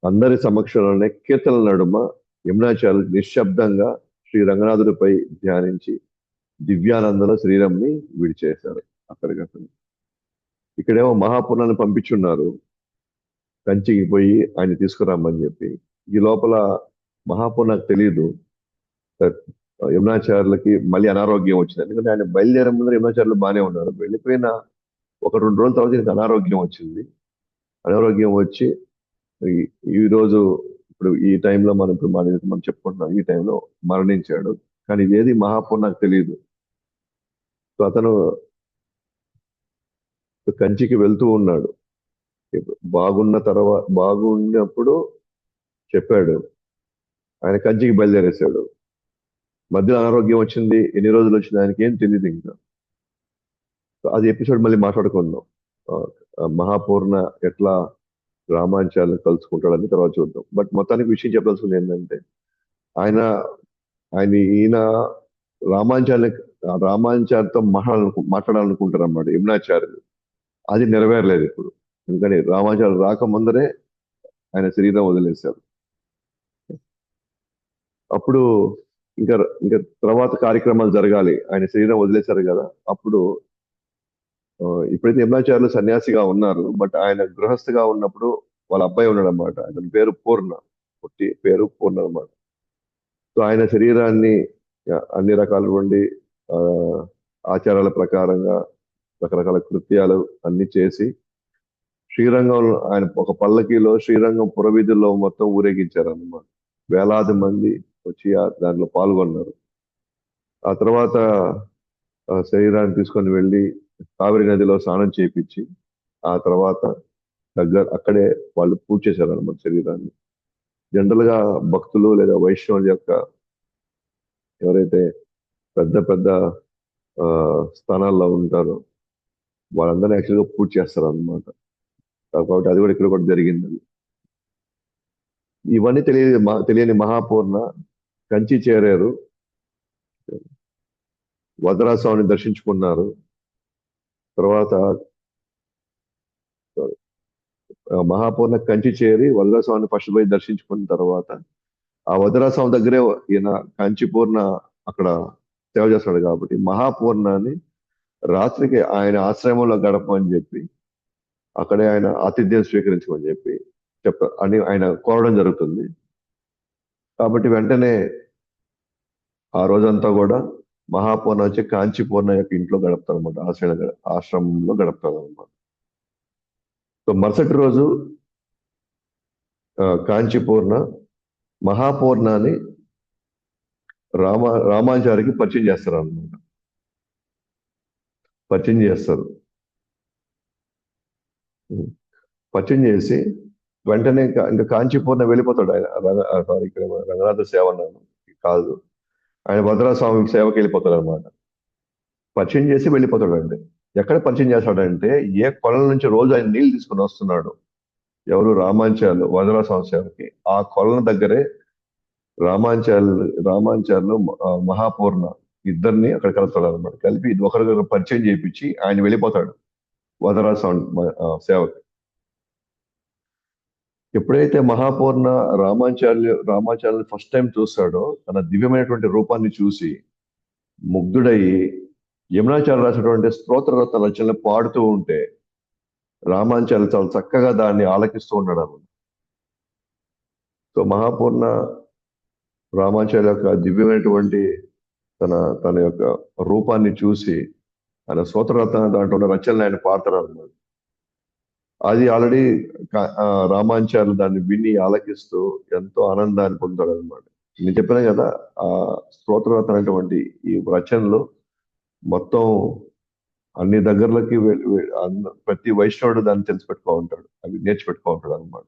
అందరి సమక్షంలోనే కీర్తన నడుమ యమునాచార్యులు నిశ్శబ్దంగా శ్రీ రంగనాథుడిపై ధ్యానించి దివ్యానందంలో శ్రీరంని విడిచేశారు అక్కడికక్కడ. ఇక్కడేమో మహాపురాన్ని పంపించున్నారు కంచికి పోయి ఆయన తీసుకురామని చెప్పి. ఈ లోపల మహాపూర్ నాకు తెలియదు యమునాచార్యులకి మళ్ళీ అనారోగ్యం వచ్చింది. ఎందుకంటే ఆయన బయలుదేరే ముందర యమునాచార్యులు బాగానే ఉన్నారు. వెళ్ళిపోయిన ఒక 2 రోజుల తర్వాత ఈయనకి అనారోగ్యం వచ్చింది. అనారోగ్యం వచ్చి ఈ రోజు ఇప్పుడు ఈ టైంలో మనం చెప్పుకుంటున్నాం, ఈ టైంలో మరణించాడు. కానీ ఇదేది మహాపూర్ నాకు తెలియదు. సో అతను కంచికి వెళ్తూ ఉన్నాడు. బాగున్నప్పుడు చెప్పాడు. ఆయన కంచికి బయలుదేరేశాడు. మధ్యలో అనారోగ్యం వచ్చింది. ఎన్ని రోజులు వచ్చింది ఆయనకి ఏం తెలియదు ఇంకా. అది ఎపిసోడ్ మళ్ళీ మాట్లాడుకుందాం. మహాపూర్ణ ఎట్లా రామానుజాలను కలుసుకుంటాడని తర్వాత చూద్దాం. బట్ మొత్తానికి విషయం చెప్పాల్సింది ఏంటంటే ఆయన ఆయన ఈయన రామానుజాలతో మాట్లాడాలనుకుంటారు అన్నమాట యమునాచార్యులు. అది నెరవేరలేదు ఇప్పుడు. ఎందుకని రామానుజాలు రాకముందరే ఆయన శరీరం వదిలేశారు. అప్పుడు ఇంకా ఇంకా తర్వాత కార్యక్రమాలు జరగాలి. ఆయన శరీరం వదిలేశారు కదా! అప్పుడు ఇప్పుడైతే యమునాచార్యులు సన్యాసిగా ఉన్నారు. బట్ ఆయన గృహస్థిగా ఉన్నప్పుడు వాళ్ళ అబ్బాయి ఉన్నాడనమాట. అతని పేరు పూర్ణ. పుట్టి పేరు పూర్ణ అనమాట. సో ఆయన శరీరాన్ని అన్ని రకాలటువంటి ఆచారాల ప్రకారంగా రకరకాల కృత్యాలు అన్ని చేసి శ్రీరంగంలో ఆయన ఒక పల్లకీలో శ్రీరంగం పురవీధుల్లో మొత్తం ఊరేగించారన్నమాట. వేలాది మంది వచ్చి దాంట్లో పాల్గొన్నారు. ఆ తర్వాత శరీరాన్ని తీసుకొని వెళ్ళి కావిరి నదిలో స్నానం చేయించి ఆ తర్వాత అక్కడే వాళ్ళు పూజ చేశారన్నమాట శరీరాన్ని. జనరల్ గా భక్తులు లేదా వైష్ణవుల యొక్క ఎవరైతే పెద్ద పెద్ద స్థానాల్లో ఉంటారో వాళ్ళందరినీ యాక్చువల్గా పూజ చేస్తారు అన్నమాట. కాబట్టి అది కూడా ఇక్కడ కూడా జరిగింది. ఇవన్నీ తెలియని మహాపూర్ణ కంచి చేరారు, వదరాస్వామిని దర్శించుకున్నారు. తర్వాత మహాపూర్ణ కంచి చేరి వదరాస్వామిని ఫస్ట్ పోయి దర్శించుకున్న తర్వాత ఆ వదరాస్వామి దగ్గరే ఈయన కంచిపూర్ణ అక్కడ సేవ చేస్తాడు కాబట్టి మహాపూర్ణాన్ని రాత్రికి ఆయన ఆశ్రమంలో గడపమని చెప్పి అక్కడే ఆయన ఆతిథ్యం స్వీకరించమని చెప్పి అని ఆయన కోరడం జరుగుతుంది. కాబట్టి వెంటనే ఆ రోజంతా కూడా మహాపూర్ణ వచ్చి కాంచీపూర్ణ యొక్క ఇంట్లో గడుపుతారు అనమాట, ఆశ్రమంలో గడుపుతారు అనమాట. సో మరుసటి రోజు కాంచీపూర్ణ మహాపూర్ణాన్ని రామాచారికి పరిచయం చేస్తారు అనమాట. పరిచయం చేస్తారు. పరిచయం చేసి వెంటనే ఇంకా కాంచీపూర్ణ వెళ్ళిపోతాడు ఆయన. ఇక్కడ రంగనాథ సేవ కాదు, ఆయన భద్రాస్వామి సేవకి వెళ్ళిపోతాడు అనమాట. పరిచయం చేసి వెళ్ళిపోతాడు అండి. ఎక్కడ పరిచయం చేస్తాడంటే ఏ కొలం నుంచి రోజు ఆయన నీళ్ళు తీసుకుని వస్తున్నాడు, ఎవరు రామాంచార్యులు వదరాస్వామి సేవకి, ఆ కొలం దగ్గరే రామాంచార్యులు మహాపూర్ణ ఇద్దరిని అక్కడ కలుపుతాడు అనమాట. కలిపి ఒకరికొకరు పరిచయం చేయించి ఆయన వెళ్ళిపోతాడు వదరాస్వామి సేవకి. ఎప్పుడైతే మహాపూర్ణ రామాచార్యులు ఫస్ట్ టైం చూస్తాడో తన దివ్యమైనటువంటి రూపాన్ని చూసి ముగ్ధుడయి యమునాచార్యులు రాసినటువంటి స్తోత్రరత్న రచనలు పాడుతూ ఉంటే రామాచార్యులు చాలా చక్కగా దాన్ని ఆలకిస్తూ ఉన్నాడు అన్నమాట. సో మహాపూర్ణ రామాచార్యుల యొక్క దివ్యమైనటువంటి తన యొక్క రూపాన్ని చూసి ఆయన స్తోత్రరత్న దాంట్లో ఉన్న రచనలు ఆయన పాడతారు అన్నమాట. అది ఆల్రెడీ రామాచార్యులు దాన్ని విని ఆలకిస్తూ ఎంతో ఆనందాన్ని పొందుతాడు అనమాట. నేను చెప్పాను కదా, ఆ స్తోత్రరత్న అనేటువంటి ఈ రచనలు మొత్తం అన్ని దగ్గరలకి ప్రతి వైష్ణవుడు దాన్ని తెలిసిపెట్టుకో ఉంటాడు, అవి నేర్చిపెట్టుకో ఉంటాడు అనమాట.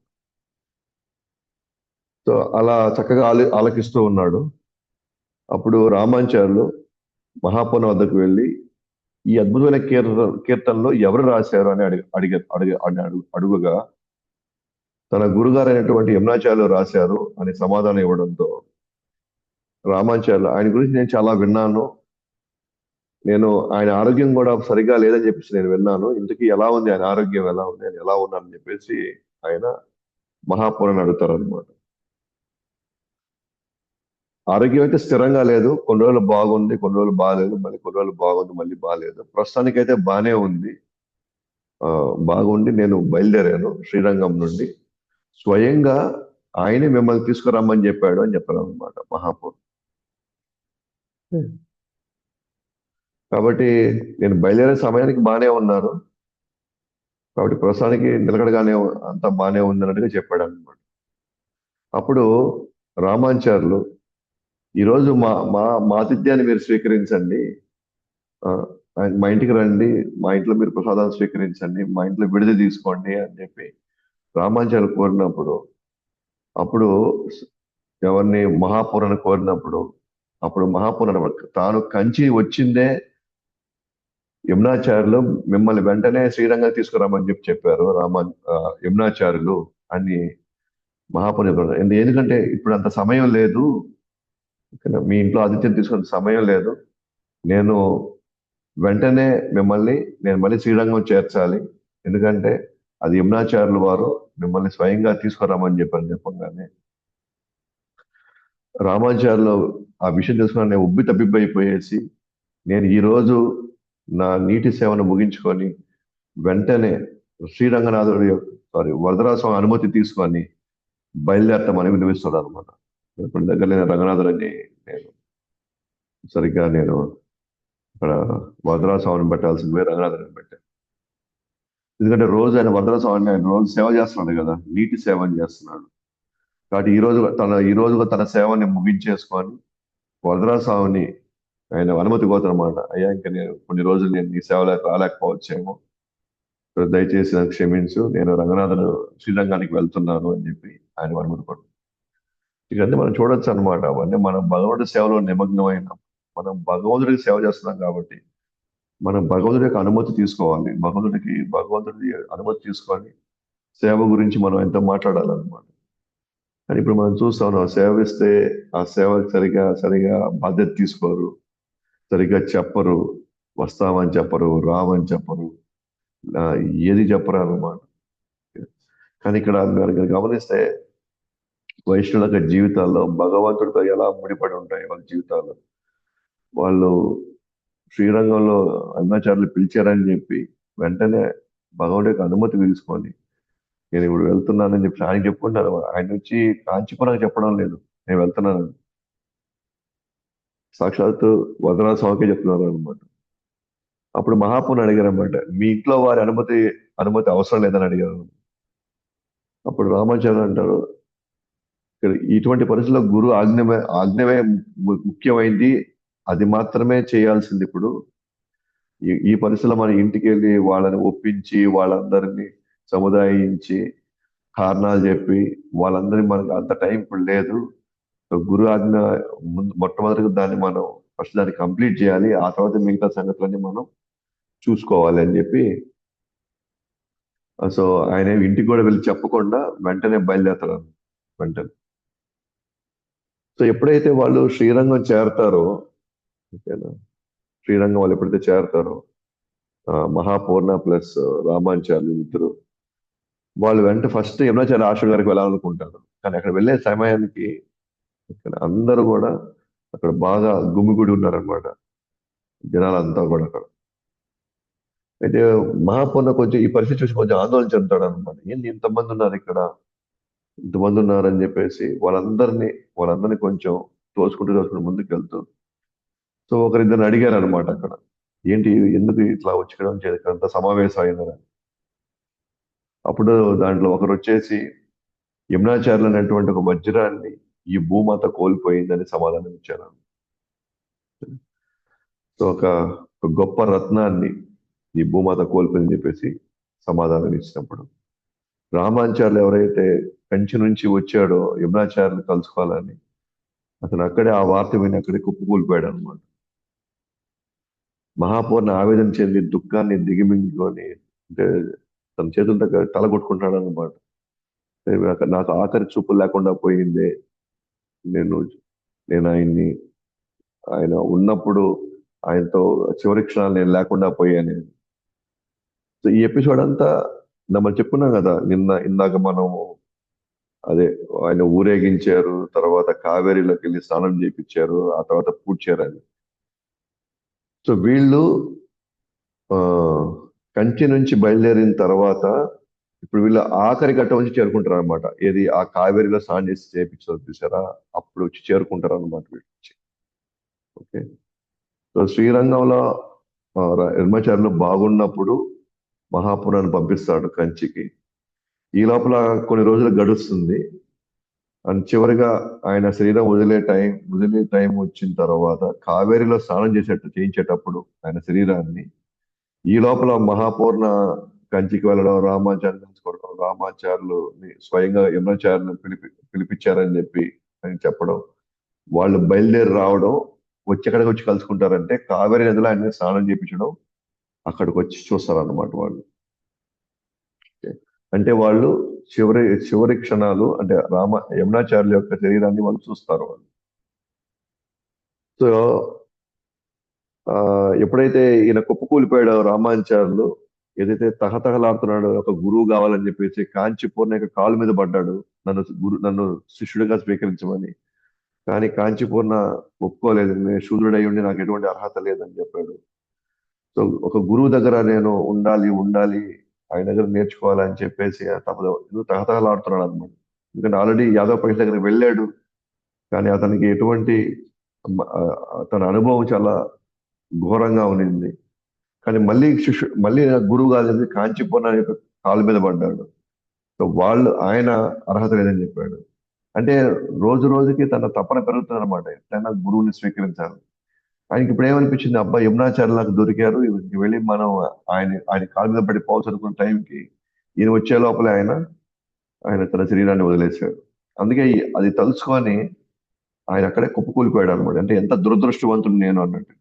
సో అలా చక్కగా ఆలకిస్తూ ఉన్నాడు. అప్పుడు రామాచార్యులు మహాపూర్ణ వద్దకు వెళ్ళి ఈ అద్భుతమైన కీర్తనలో ఎవరు రాశారు అని అడుగుగా తన గురుగారు అయినటువంటి యమునాచార్యులు రాశారు అని సమాధానం ఇవ్వడంతో రామాచార్యులు ఆయన గురించి నేను చాలా విన్నాను, నేను ఆయన ఆరోగ్యం కూడా సరిగా లేదని చెప్పేసి నేను విన్నాను, ఇంతకీ ఎలా ఉంది ఆయన ఆరోగ్యం, ఎలా ఉంది, ఆయన ఎలా ఉన్నారని చెప్పేసి ఆయన మహాపూర్ణని అడుగుతారు అనమాట. ఆరోగ్యం అయితే స్థిరంగా లేదు, కొన్ని రోజులు బాగుంది, కొన్ని రోజులు బాగాలేదు, మళ్ళీ కొన్ని రోజులు బాగుంది, మళ్ళీ బాగాలేదు. ప్రస్తుతానికైతే బాగానే ఉంది, బాగుండి నేను బయలుదేరాను శ్రీరంగం నుండి, స్వయంగా ఆయనే మిమ్మల్ని తీసుకురమ్మని చెప్పాడు అని చెప్పారు అనమాట మహాపూర్. కాబట్టి నేను బయలుదేరే సమయానికి బాగానే ఉన్నారు, కాబట్టి ప్రస్తుతానికి నిలకడగానే అంతా బాగానే ఉంది అన్నట్టుగా చెప్పాడు అనమాట. అప్పుడు రామాచార్యులు ఈరోజు మా ఆతిథ్యాన్ని మీరు స్వీకరించండి, మా ఇంటికి రండి, మా ఇంట్లో మీరు ప్రసాదాలు స్వీకరించండి, మా ఇంట్లో విడుదల తీసుకోండి అని చెప్పి రామాచార్యులు కోరినప్పుడు, అప్పుడు ఎవరిని మహాపూర్ణను కోరినప్పుడు, అప్పుడు మహాపూర్ణ తాను కంచి వచ్చిందే యమునాచార్యులు మిమ్మల్ని వెంటనే శ్రీరంగం తీసుకురామని చెప్పారు యమునాచార్యులు అని మహాపూర్ణ చెప్పారు. ఎందుకంటే ఇప్పుడు అంత సమయం లేదు, మీ ఇంట్లో ఆతిథ్యం తీసుకునే సమయం లేదు, నేను వెంటనే నేను మళ్ళీ శ్రీరంగం చేర్చాలి, ఎందుకంటే అది యమునాచార్యులు వారు మిమ్మల్ని స్వయంగా తీసుకురామని చెప్పగానే రామాచార్యులు ఆ విషయం తెలుసుకుని నేను ఉబ్బి తబ్బిబ్బైపోయేసి నేను ఈ రోజు నా నీటి సేవను ముగించుకొని వెంటనే శ్రీరంగనాథుడి వరదరాజ స్వామి అనుమతి తీసుకొని బయలుదేరతామని వినిపిస్తున్నాను అనమాట. ఇప్పుడు దగ్గర నేను రంగనాథుడిని నేను సరిగ్గా నేను ఇక్కడ వరదరాజ స్వామిని పెట్టాల్సింది పోయి రంగనాథుడిని పెట్టాను. ఎందుకంటే రోజు ఆయన వరదరాజ స్వామిని ఆయన రోజు సేవ చేస్తున్నాడు కదా, నీటి సేవని చేస్తున్నాడు. కాబట్టి ఈ రోజు తన సేవని ముగించేసుకొని వరదరాజ స్వామిని ఆయన అనుమతి కోరుతానమాట. అయ్యా ఇంకా నేను కొన్ని రోజులు నేను నీ సేవలకు రాలేకపోవచ్చేమో, దయచేసి నాకు క్షమించు, నేను రంగనాథుడు శ్రీరంగానికి వెళ్తున్నాను అని చెప్పి ఆయన అనుమతి కోరు. ఇవన్నీ మనం చూడొచ్చు అనమాట. అవన్నీ మనం భగవంతుడి సేవలో నిమగ్నమైన మనం భగవంతుడికి సేవ చేస్తున్నాం కాబట్టి మనం భగవంతుడి యొక్క అనుమతి తీసుకోవాలి. భగవంతుడి అనుమతి తీసుకొని సేవ గురించి మనం ఎంతో మాట్లాడాలన్నమాట. కానీ ఇప్పుడు మనం చూస్తా ఉన్నాం, సేవ ఇస్తే ఆ సేవకి సరిగా బాధ్యత తీసుకోరు, సరిగ్గా చెప్పరు, వస్తామని చెప్పరు, రామని చెప్పరు, ఆ, ఏది చెప్పరు అన్నమాట. కానీ ఇక్కడ మీరు గమనిస్తే వైష్ణవుల యొక్క జీవితాల్లో భగవంతుడితో ఎలా ముడిపడి ఉంటాయి వాళ్ళ జీవితాల్లో. వాళ్ళు శ్రీరంగంలో అరుణాచార్యులు పిలిచారని చెప్పి వెంటనే భగవంతుడి యొక్క అనుమతి తీసుకొని నేను ఇప్పుడు వెళ్తున్నానని చెప్పి ఆయన చెప్పుకుంటారు. ఆయన వచ్చి కాంచీపురం చెప్పడం లేదు, నేను వెళ్తున్నాను. సాక్షాత్తు వదరా స్వామికే చెప్తున్నారు అనమాట. అప్పుడు మహాపుని అడిగారు అనమాట, మీ ఇంట్లో వారి అనుమతి అవసరం లేదని అడిగారు. అప్పుడు రామాచార్య అంటారు, ఇక్కడ ఇటువంటి పరిస్థితుల్లో గురు ఆజ్ఞమే ముఖ్యమైంది, అది మాత్రమే చేయాల్సింది. ఇప్పుడు ఈ పరిస్థితుల్లో మన ఇంటికి వెళ్ళి వాళ్ళని ఒప్పించి వాళ్ళందరినీ సముదాయించి కారణాలు చెప్పి వాళ్ళందరినీ మనకు అంత టైం ఇప్పుడు లేదు. సో గురు ఆజ్ఞ మొట్టమొదటిగా దాన్ని మనం ఫస్ట్ దాన్ని కంప్లీట్ చేయాలి, ఆ తర్వాత మిగతా సంగతులన్నీ మనం చూసుకోవాలి అని చెప్పి. సో ఆయన ఇంటికి కూడా వెళ్ళి చెప్పకుండా వెంటనే బయలుదేరతారు వెంటనే. సో ఎప్పుడైతే వాళ్ళు శ్రీరంగం చేరతారో, ఓకేనా, శ్రీరంగం వాళ్ళు ఎప్పుడైతే చేరతారో మహాపూర్ణ ప్లస్ రామాచార్యులు ఇద్దరు వాళ్ళు వెంట ఫస్ట్ యమునాచార్య ఆశ్రమం గారికి వెళ్ళాలనుకుంటారు. కానీ అక్కడ వెళ్ళే సమయానికి ఇక్కడ అందరూ కూడా అక్కడ బాగా గుమిగుడి ఉన్నారనమాట, జనాలంతా కూడా అక్కడ. అయితే మహాపూర్ణ కొంచెం ఈ పరిస్థితి చూసి కొంచెం ఆందోళన చెందుతాడు అనమాట. ఏంటి ఇంతమంది ఉన్నారు ఇక్కడ, ఇంతమంది ఉన్నారని చెప్పేసి వాళ్ళందరినీ కొంచెం తోసుకుంటూ ముందుకు వెళ్తూ. సో ఒకరిద్దరిని అడిగారు అనమాట అక్కడ, ఏంటి ఎందుకు ఇట్లా వచ్చడం అంత సమావేశం అయిందని. అప్పుడు దాంట్లో ఒకరు వచ్చేసి యమునాచార్యులు అనేటువంటి ఒక వజ్రాన్ని ఈ భూమాత కోల్పోయిందని సమాధానం ఇచ్చారు. సో ఒక గొప్ప రత్నాన్ని ఈ భూమాత కోల్పోయిందని చెప్పేసి సమాధానం ఇచ్చినప్పుడు రామాచార్యులు ఎవరైతే కంచి నుంచి వచ్చాడో యమునాచార్యులు కలుసుకోవాలని, అతను అక్కడే ఆ వార్త విని అక్కడే కుప్పకూలిపోయాడు అనమాట. మహాపూర్ణ ఆవేదన చెంది దుఃఖాన్ని దిగిమింగుకొని అంటే తన చేతులతో తల కొట్టుకుంటాడు అనమాట. నాకు ఆఖరి చూపు లేకుండా పోయిందే, నేను ఆయన ఉన్నప్పుడు ఆయనతో చివరి క్షణాలు నేను లేకుండా పోయాను. సో ఈ ఎపిసోడ్ అంతా మనం చెప్పుకున్నాం కదా ఇందాక మనము, అదే ఆయన ఊరేగించారు, తర్వాత కావేరీలోకి వెళ్ళి స్నానం చేయించారు, ఆ తర్వాత పూడ్చారు అని. సో వీళ్ళు ఆ కంచి నుంచి బయలుదేరిన తర్వాత ఇప్పుడు వీళ్ళు ఆఖరి ఘట్టం వచ్చి చేరుకుంటారు అనమాట. ఏది ఆ కావేరిలో స్నానం చేసి చేయించారు చూసారా, అప్పుడు వచ్చి చేరుకుంటారు అనమాట వీళ్ళు. ఓకే. సో శ్రీరంగంలో యమునాచార్యులు బాగున్నప్పుడు మహాపురాన్ని పంపిస్తాడు కంచికి. ఈ లోపల కొన్ని రోజులు గడుస్తుంది. అండ్ చివరిగా ఆయన శరీరం వదిలే టైం వచ్చిన తర్వాత కావేరిలో స్నానం చేయించేటప్పుడు ఆయన శరీరాన్ని, ఈ లోపల మహాపూర్ణ కంచికి వెళ్ళడం, రామాచార్యులు కలుసుకోవడం, రామాచార్యులు స్వయంగా యమునాచార్యులను పిలిపించారని చెప్పి ఆయన చెప్పడం, వాళ్ళు బయలుదేరి రావడం, ఎక్కడికి వచ్చి కలుసుకుంటారంటే కావేరి నదిలో ఆయన స్నానం చేయించడం, అక్కడికి వచ్చి చూస్తారన్నమాట వాళ్ళు. అంటే వాళ్ళు చివరి క్షణాలు అంటే యమునాచార్యుల యొక్క శరీరాన్ని వాళ్ళు చూస్తారు వాళ్ళు. సో ఎప్పుడైతే ఈయన కుప్పకూలిపోయాడో రామాచార్యులు, ఏదైతే తహతహలాడుతున్నాడో ఒక గురువు కావాలని చెప్పేసి కాంచీపూర్ణ యొక్క కాలు మీద పడ్డాడు, నన్ను శిష్యుడిగా స్వీకరించమని. కానీ కాంచీపూర్ణ ఒప్పుకోలేదు, నేను శూద్రుడై ఉండి నాకు ఎటువంటి అర్హత లేదని చెప్పాడు. సో ఒక గురువు దగ్గర నేను ఉండాలి ఉండాలి, ఆయన దగ్గర నేర్చుకోవాలని చెప్పేసి తపన ఎందుకు తహతహలాడుతున్నాడు అనమాట. ఎందుకంటే ఆల్రెడీ యాదవ్ పైకి దగ్గరికి వెళ్ళాడు, కానీ అతనికి ఎటువంటి తన అనుభవం చాలా ఘోరంగా ఉండింది. కానీ మళ్ళీ గురువు కాదని కాంచీపూర్ణ యొక్క కాలు మీద పడ్డాడు. సో ఆయన అర్హత లేదని చెప్పాడు. అంటే రోజు రోజుకి తన తపన పెరుగుతుంది అనమాట, ఎట్లయినా గురువుని స్వీకరించాలి. ఆయనకి ఇప్పుడు ఏమనిపించింది, అబ్బా యమునాచార్య నాకు దొరికారు, ఇంక వెళ్ళి మనం ఆయన కాలు మీద పడి పోవచ్చు అనుకున్న టైంకి ఈయన వచ్చే లోపలే ఆయన తన శరీరాన్ని వదిలేశాడు. అందుకే అది తలుచుకొని ఆయన అక్కడే కుప్పకూలిపోయాడు అనమాట. అంటే ఎంత దురదృష్టవంతుడు నేను అన్నట్టు.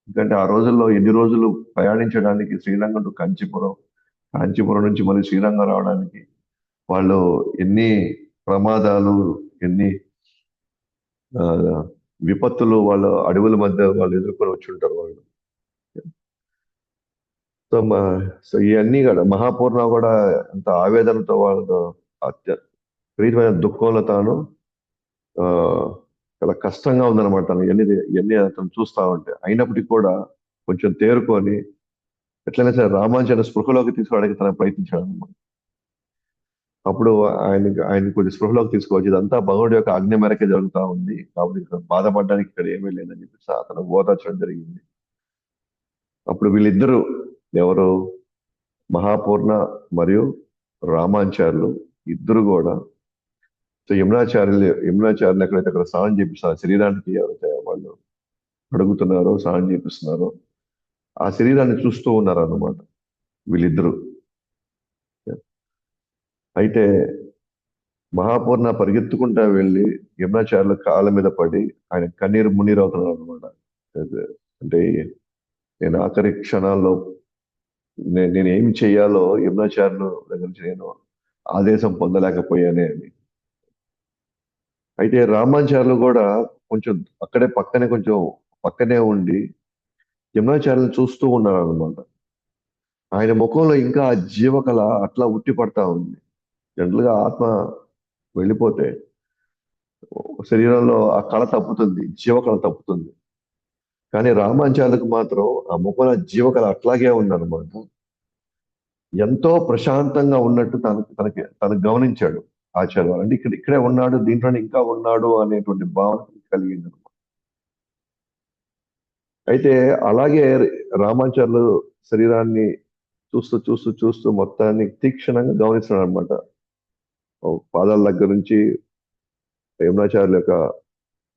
ఎందుకంటే ఆ రోజుల్లో ఎన్ని రోజులు ప్రయాణించడానికి శ్రీరంగం టు కాంచీపురం, కాంచీపురం నుంచి మళ్ళీ శ్రీరంగం రావడానికి వాళ్ళు ఎన్ని ప్రమాదాలు, ఎన్ని ఆ, విపత్తులు వాళ్ళు అడవుల మధ్య వాళ్ళు ఎదుర్కొని వచ్చి ఉంటారు వాళ్ళు. సో సో ఇవన్నీ కూడా మహాపూర్ణ కూడా ఎంత ఆవేదనతో వాళ్ళతో విపరీతమైన దుఃఖంలో తాను ఆ చాలా కష్టంగా ఉందన్నమాట. తను ఎన్ని అతను చూస్తా ఉంటే అయినప్పటికీ కూడా కొంచెం తేరుకొని ఎట్లయినా సరే రామాంజన స్పృహలోకి తీసుకోవడానికి తన ప్రయత్నించాడు అనమాట. అప్పుడు ఆయన కొద్ది స్పృహలోకి తీసుకోవచ్చు, ఇదంతా భగవుడి యొక్క ఆజ్ఞ మేరకే జరుగుతా ఉంది, కాబట్టి ఇక్కడ బాధపడడానికి ఇక్కడ ఏమీ లేదని చెప్పేసి అతను ఓదార్చడం జరిగింది. అప్పుడు వీళ్ళిద్దరూ ఎవరు, మహాపూర్ణ మరియు రామాంచార్యులు ఇద్దరు కూడా, సో యమునాచార్యులు ఎక్కడైతే అక్కడ స్నానం చేపిస్తున్నారు, శరీరానికి ఎవరైతే వాళ్ళు అడుగుతున్నారో స్నానం చేపిస్తున్నారో ఆ శరీరాన్ని చూస్తూ ఉన్నారు అన్నమాట వీళ్ళిద్దరూ. అయితే మహాపూర్ణ పరిగెత్తుకుంటా వెళ్ళి యమునాచార్యుల కాళ్ళ మీద పడి ఆయన కన్నీరు మున్నీరు అవుతున్నాడు అనమాట. అంటే నేను ఆఖరి క్షణాల్లో నేను ఏం చెయ్యాలో యమునాచార్యుల దగ్గర నుంచి నేను ఆదేశం పొందలేకపోయానే అని. అయితే రామాచార్యులు కూడా కొంచెం కొంచెం పక్కనే ఉండి యమునాచార్యులను చూస్తూ ఉన్నారు అనమాట. ఆయన ముఖంలో ఇంకా ఆ జీవకళ అట్లా ఉట్టి పడతా ఉంది. జనరల్ గా ఆత్మ వెళ్ళిపోతే శరీరంలో ఆ కళ తప్పుతుంది, జీవకళ తప్పుతుంది. కానీ రామాంచార్యులకు మాత్రం ఆ ముఖంలో జీవకళ అట్లాగే ఉందన్నమాట. ఎంతో ప్రశాంతంగా ఉన్నట్టు తను గమనించాడు ఆచార్య. అంటే ఇక్కడే ఉన్నాడు, దీంట్లోనే ఇంకా ఉన్నాడు అనేటువంటి భావన కలిగింది. అయితే అలాగే రామాచార్యులు శరీరాన్ని చూస్తూ చూస్తూ చూస్తూ మొత్తాన్ని తీక్షణంగా గమనిస్తున్నాడు అనమాట. పాదాల దగ్గర నుంచి యమునాచార్యుల యొక్క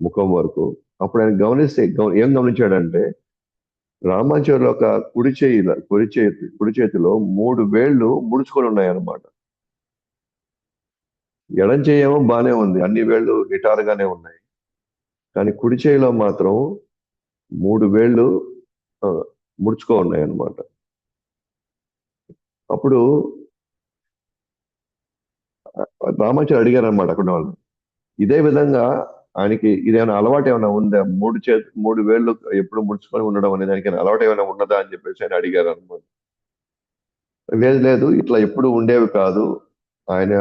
ముఖం వరకు. అప్పుడు ఆయన ఏం గమనించాడంటే రామాచార్యుల యొక్క కుడి చేతిలో 3 వేళ్ళు ముడుచుకొని ఉన్నాయన్నమాట. ఎడం చేయేమో బానే ఉంది, అన్ని వేళ్ళు నిటారుగానే ఉన్నాయి. కానీ కుడి చేయిలో మాత్రం 3 వేళ్ళు ఆ, ముడుచుకో ఉన్నాయి అన్నమాట. అప్పుడు రామాచార్య అడిగారు అనమాట అక్కడ వాళ్ళు, ఇదే విధంగా ఆయనకి ఇదేమైనా అలవాటు ఏమైనా ఉందా, 3 వేళ్ళు ఎప్పుడు ముడుచుకొని ఉండడం అనేది దానికి అలవాటు ఏమైనా ఉన్నదా అని చెప్పేసి ఆయన అడిగారు అనమాట. లేదు లేదు, ఇట్లా ఎప్పుడు ఉండేవి కాదు, ఆయన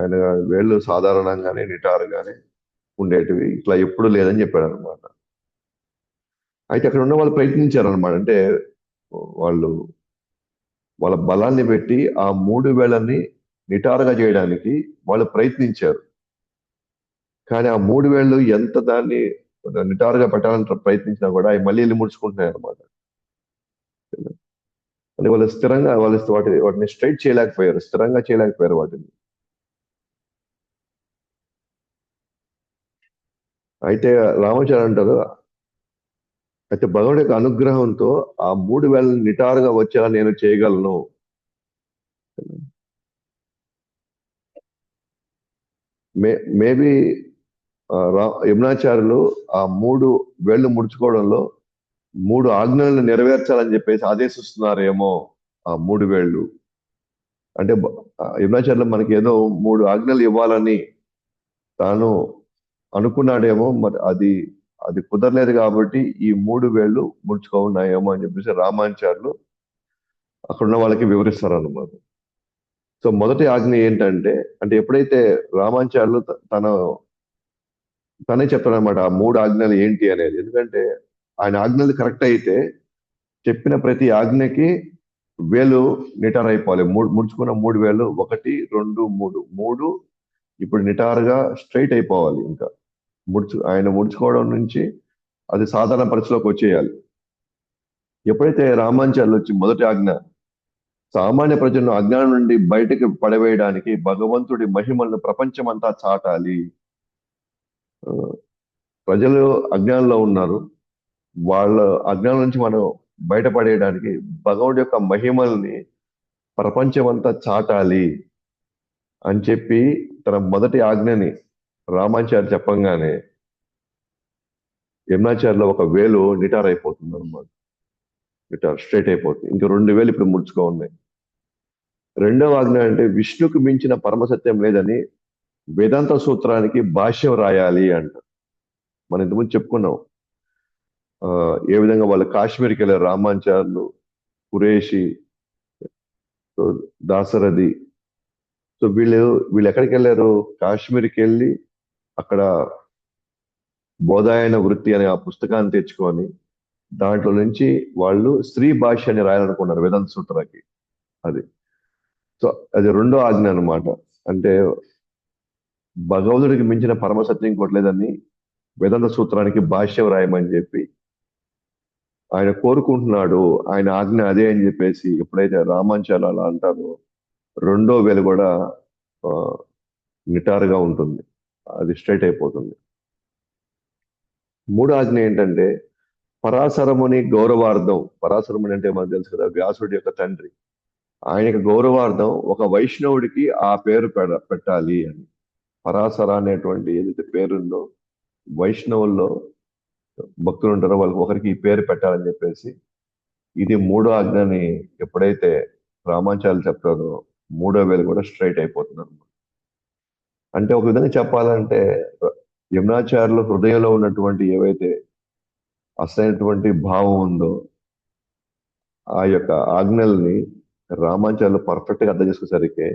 ఆయన వేళ్ళు సాధారణంగానే నిటారుగానే ఉండేటివి, ఇట్లా ఎప్పుడు లేదని చెప్పాడు అనమాట. అయితే అక్కడ ఉన్న వాళ్ళు ప్రయత్నించారనమాట. అంటే వాళ్ళు వాళ్ళ బలాన్ని పెట్టి ఆ 3 వేలని నిటారుగా చేయడానికి వాళ్ళు ప్రయత్నించారు. కానీ ఆ 3 వేళ్ళు ఎంత దాన్ని నిటారుగా పెట్టాలని ప్రయత్నించినా కూడా అవి మళ్ళీ వెళ్ళి ముడుచుకుంటున్నాయి అనమాట. అంటే వాటిని స్ట్రైట్ చేయలేకపోయారు, స్థిరంగా చేయలేకపోయారు వాటిని. అయితే రామాచార్య అంటారు, అయితే భగవాన్ యొక్క అనుగ్రహంతో ఆ 3 వేలని నిటారుగా వచ్చేలా నేను చేయగలను. మేబీ యమునాచార్యులు ఆ 3 వేళ్ళు ముడుచుకోవడంలో 3 ఆజ్ఞలను నెరవేర్చాలని చెప్పేసి ఆదేశిస్తున్నారేమో. ఆ 3 వేళ్ళు అంటే యమునాచార్యులు మనకి ఏదో 3 ఆజ్ఞలు ఇవ్వాలని తాను అనుకున్నాడేమో, మరి అది అది కుదరలేదు కాబట్టి ఈ 3 వేళ్ళు ముడుచుకో ఉన్నాయేమో అని చెప్పేసి రామాచార్యులు అక్కడ ఉన్న వాళ్ళకి వివరిస్తారు అన్నమాట. సో మొదటి ఆజ్ఞ ఏంటంటే, అంటే ఎప్పుడైతే రామాచార్యులు తనే చెప్తాడనమాట ఆ మూడు ఆజ్ఞలు ఏంటి అనేది. ఎందుకంటే ఆయన ఆజ్ఞలు కరెక్ట్ అయితే చెప్పిన ప్రతి ఆజ్ఞకి వేలు నిటార్ అయిపోవాలి. ముడుచుకున్న మూడు వేలు ఒకటి రెండు మూడు మూడు ఇప్పుడు నిటారుగా స్ట్రైట్ అయిపోవాలి. ఇంకా ఆయన ముడుచుకోవడం నుంచి అది సాధారణ పరిస్థితిలోకి వచ్చేయాలి. ఎప్పుడైతే రామాంచార్యులు వచ్చి మొదటి ఆజ్ఞ సామాన్య ప్రజలను అజ్ఞానం నుండి బయటకు పడవేయడానికి భగవంతుడి మహిమలను ప్రపంచమంతా చాటాలి. ఆ, ప్రజలు అజ్ఞానంలో ఉన్నారు. వాళ్ళ అజ్ఞానం నుంచి మనం బయటపడేయడానికి భగవంతుడి యొక్క మహిమల్ని ప్రపంచమంతా చాటాలి అని చెప్పి తన మొదటి ఆజ్ఞని రామాచార్య చెప్పంగానే యమునాచార్యులో ఒక వేలు నిటార్ అయిపోతుంది అనమాట. నిటార్ స్ట్రైట్ అయిపోతుంది. ఇంక రెండు వేలు ఇప్పుడు ముడుచుకో ఉన్నాయి. రెండవ ఆజ్ఞ అంటే విష్ణుకు మించిన పరమసత్యం లేదని వేదాంత సూత్రానికి భాష్యం రాయాలి అంట. మనం ఇంతకుముందు చెప్పుకున్నాం. ఆ, ఏ విధంగా వాళ్ళు కాశ్మీర్కి వెళ్ళారు రామాచార్యులు, కురేషి, సో దాసరథి. సో వీళ్ళు ఎక్కడికి వెళ్ళారు? కాశ్మీర్కి వెళ్ళి అక్కడ బోధాయన వృత్తి అనే ఆ పుస్తకాన్ని తెచ్చుకొని దాంట్లో నుంచి వాళ్ళు స్త్రీ భాష్యాన్ని రాయాలనుకున్నారు వేదాంత సూత్రాకి. అది సో అది రెండో ఆజ్ఞ అన్నమాట. అంటే భగవంతుడికి మించిన పరమసత్యం ఇంకోటి లేదని వేదాంత సూత్రానికి భాష్యం రాయమని చెప్పి ఆయన కోరుకుంటున్నాడు. ఆయన ఆజ్ఞ అదే అని చెప్పేసి ఎప్పుడైతే రామాంచాలు అలా అంటారో రెండో వేలు కూడా ఆ, నిటారుగా ఉంటుంది. అది స్ట్రైట్ అయిపోతుంది. మూడో ఆజ్ఞ ఏంటంటే పరాశరముని గౌరవార్థం. పరాశరముని అంటే మనకు తెలుసు కదా, వ్యాసుడి యొక్క తండ్రి. ఆయనకి గౌరవార్థం ఒక వైష్ణవుడికి ఆ పేరు పెట్టాలి అని. పరాశర అనేటువంటి ఏదైతే పేరుందో వైష్ణవుల్లో భక్తులు ఉంటారో వాళ్ళకి ఒకరికి ఈ పేరు పెట్టాలని చెప్పేసి ఇది మూడో ఆజ్ఞని ఎప్పుడైతే రామాచార్యులు చెప్తారో మూడో వేలు కూడా స్ట్రైట్ అయిపోతుంది అనమాట. అంటే ఒక విధంగా చెప్పాలంటే యమునాచార్యుల హృదయంలో ఉన్నటువంటి ఏవైతే అసలైనటువంటి భావం ఉందో ఆ యొక్క ఆజ్ఞల్ని రామాచార్యులు పర్ఫెక్ట్ గా అర్థం చేసుకునేసరికి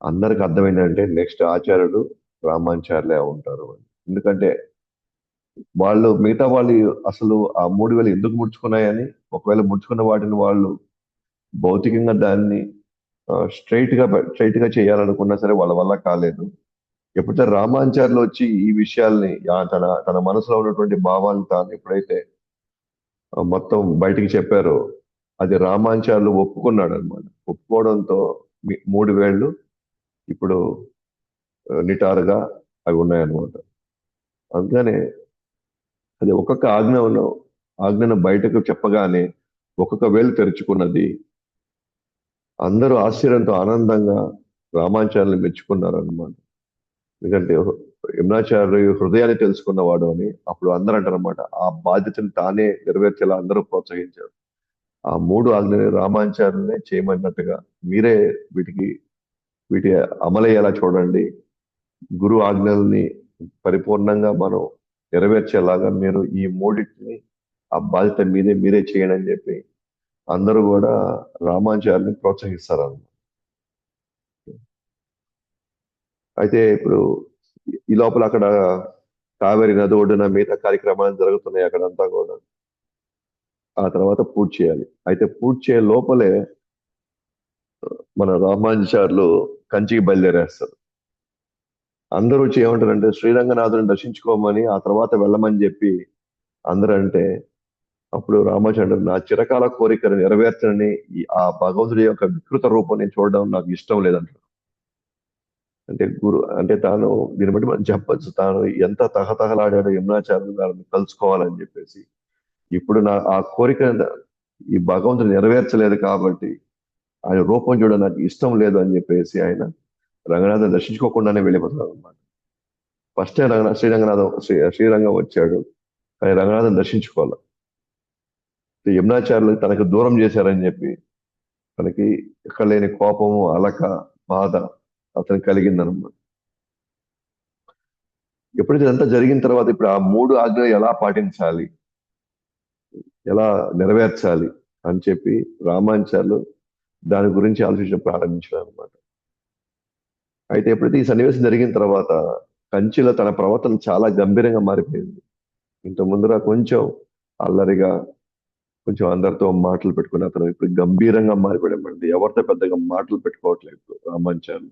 అందరికి అర్థమైందంటే నెక్స్ట్ ఆచార్యుడు రామాచార్యులే ఉంటారు అని. ఎందుకంటే వాళ్ళు మిగతా వాళ్ళు అసలు ఆ మూడు వేలు ఎందుకు ముడుచుకున్నాయని, ఒకవేళ ముడుచుకున్న వాటిని వాళ్ళు భౌతికంగా దాన్ని స్ట్రైట్ గా చేయాలనుకున్నా సరే వాళ్ళ వల్ల కాలేదు. ఎప్పుడైతే రామాచార్యులు వచ్చి ఈ విషయాల్ని తన తన మనసులో ఉన్నటువంటి భావాలను తాను ఎప్పుడైతే మొత్తం బయటికి చెప్పారో అది రామాచార్యులు ఒప్పుకున్నాడు అనమాట. ఒప్పుకోవడంతో మూడు వేళ్ళు ఇప్పుడు నిటారుగా అవి ఉన్నాయన్నమాట. అందుకనే అది ఒక్కొక్క ఆజ్ఞను బయటకు చెప్పగానే ఒక్కొక్క వేలు తెరుచుకున్నది. అందరూ ఆశ్చర్యంతో ఆనందంగా రామాచార్యులు మెచ్చుకున్నారు అనమాట. ఎందుకంటే యమునాచార్య హృదయాన్ని తెలుసుకున్నవాడు అని అప్పుడు అందరూ అంటారనమాట. ఆ బాధ్యతను తానే నెరవేర్చేలా అందరూ ప్రోత్సహించారు. ఆ మూడు ఆజ్ఞని రామాచార్యులనే చేయమన్నట్టుగా మీరే వీటి అమలయ్యేలా చూడండి. గురు ఆజ్ఞల్ని పరిపూర్ణంగా మనం నెరవేర్చేలాగా మీరు ఈ మూడింటిని ఆ బాధ్యత మీరే చేయండి అని చెప్పి అందరూ కూడా రామాచార్యుని ప్రోత్సహిస్తారు అన్నమాట. అయితే ఇప్పుడు ఈ లోపల అక్కడ కావేరి నది ఒడ్డున మిగతా కార్యక్రమాలు జరుగుతున్నాయి అక్కడంతా కూడా. ఆ తర్వాత పూర్తి చేయాలి. అయితే పూర్తి చేయ లోపలే మన రామానుజాచార్యులు కంచికి బయలుదేరేస్తారు. అందరూ వచ్చి ఏమంటారంటే శ్రీరంగనాథుని దర్శించుకోమని ఆ తర్వాత వెళ్ళమని చెప్పి అందరూ అంటే అప్పుడు రామాచార్యుడు నా చిరకాల కోరికను నెరవేర్చని ఆ భగవంతుడి యొక్క వికృత రూపం నేను చూడడం నాకు ఇష్టం లేదంటారు. అంటే అంటే తాను దీన్ని బట్టి మనం చెప్పచ్చు తాను ఎంత తహతహలాడాడో యమునాచార్యులు గారిని కలుసుకోవాలని చెప్పేసి. ఇప్పుడు ఆ కోరిక ఈ భగవంతుడు నెరవేర్చలేదు కాబట్టి ఆయన రూపం చూడడం నాకు ఇష్టం లేదు అని చెప్పేసి ఆయన రంగనాథం దర్శించుకోకుండానే వెళ్ళిపోతాడు అనమాట. ఫస్ట్ శ్రీరంగం వచ్చాడు, కానీ రంగనాథం దర్శించుకోవాలి. యమునాచార్యులు తనకు దూరం చేశారని చెప్పి తనకి ఎక్కడ లేని కోపము, అలక, బాధ అతనికి కలిగిందనమాట. ఎప్పుడైతే ఇదంతా జరిగిన తర్వాత ఇప్పుడు ఆ మూడు ఆజ్ఞలు ఎలా పాటించాలి, ఎలా నెరవేర్చాలి అని చెప్పి రామాచార్యులు దాని గురించి ఆలోచించడం ప్రారంభించాడు అనమాట. అయితే ఎప్పుడైతే ఈ సన్నివేశం జరిగిన తర్వాత కంచిలో తన ప్రవర్తన చాలా గంభీరంగా మారిపోయింది. ఇంత ముందర కొంచెం అల్లరిగా, కొంచెం అందరితో మాటలు పెట్టుకుని అతను ఇప్పుడు గంభీరంగా మారిపోయాడు. ఎవరితో పెద్దగా మాటలు పెట్టుకోవట్లేదు ఇప్పుడు రామాంచారు.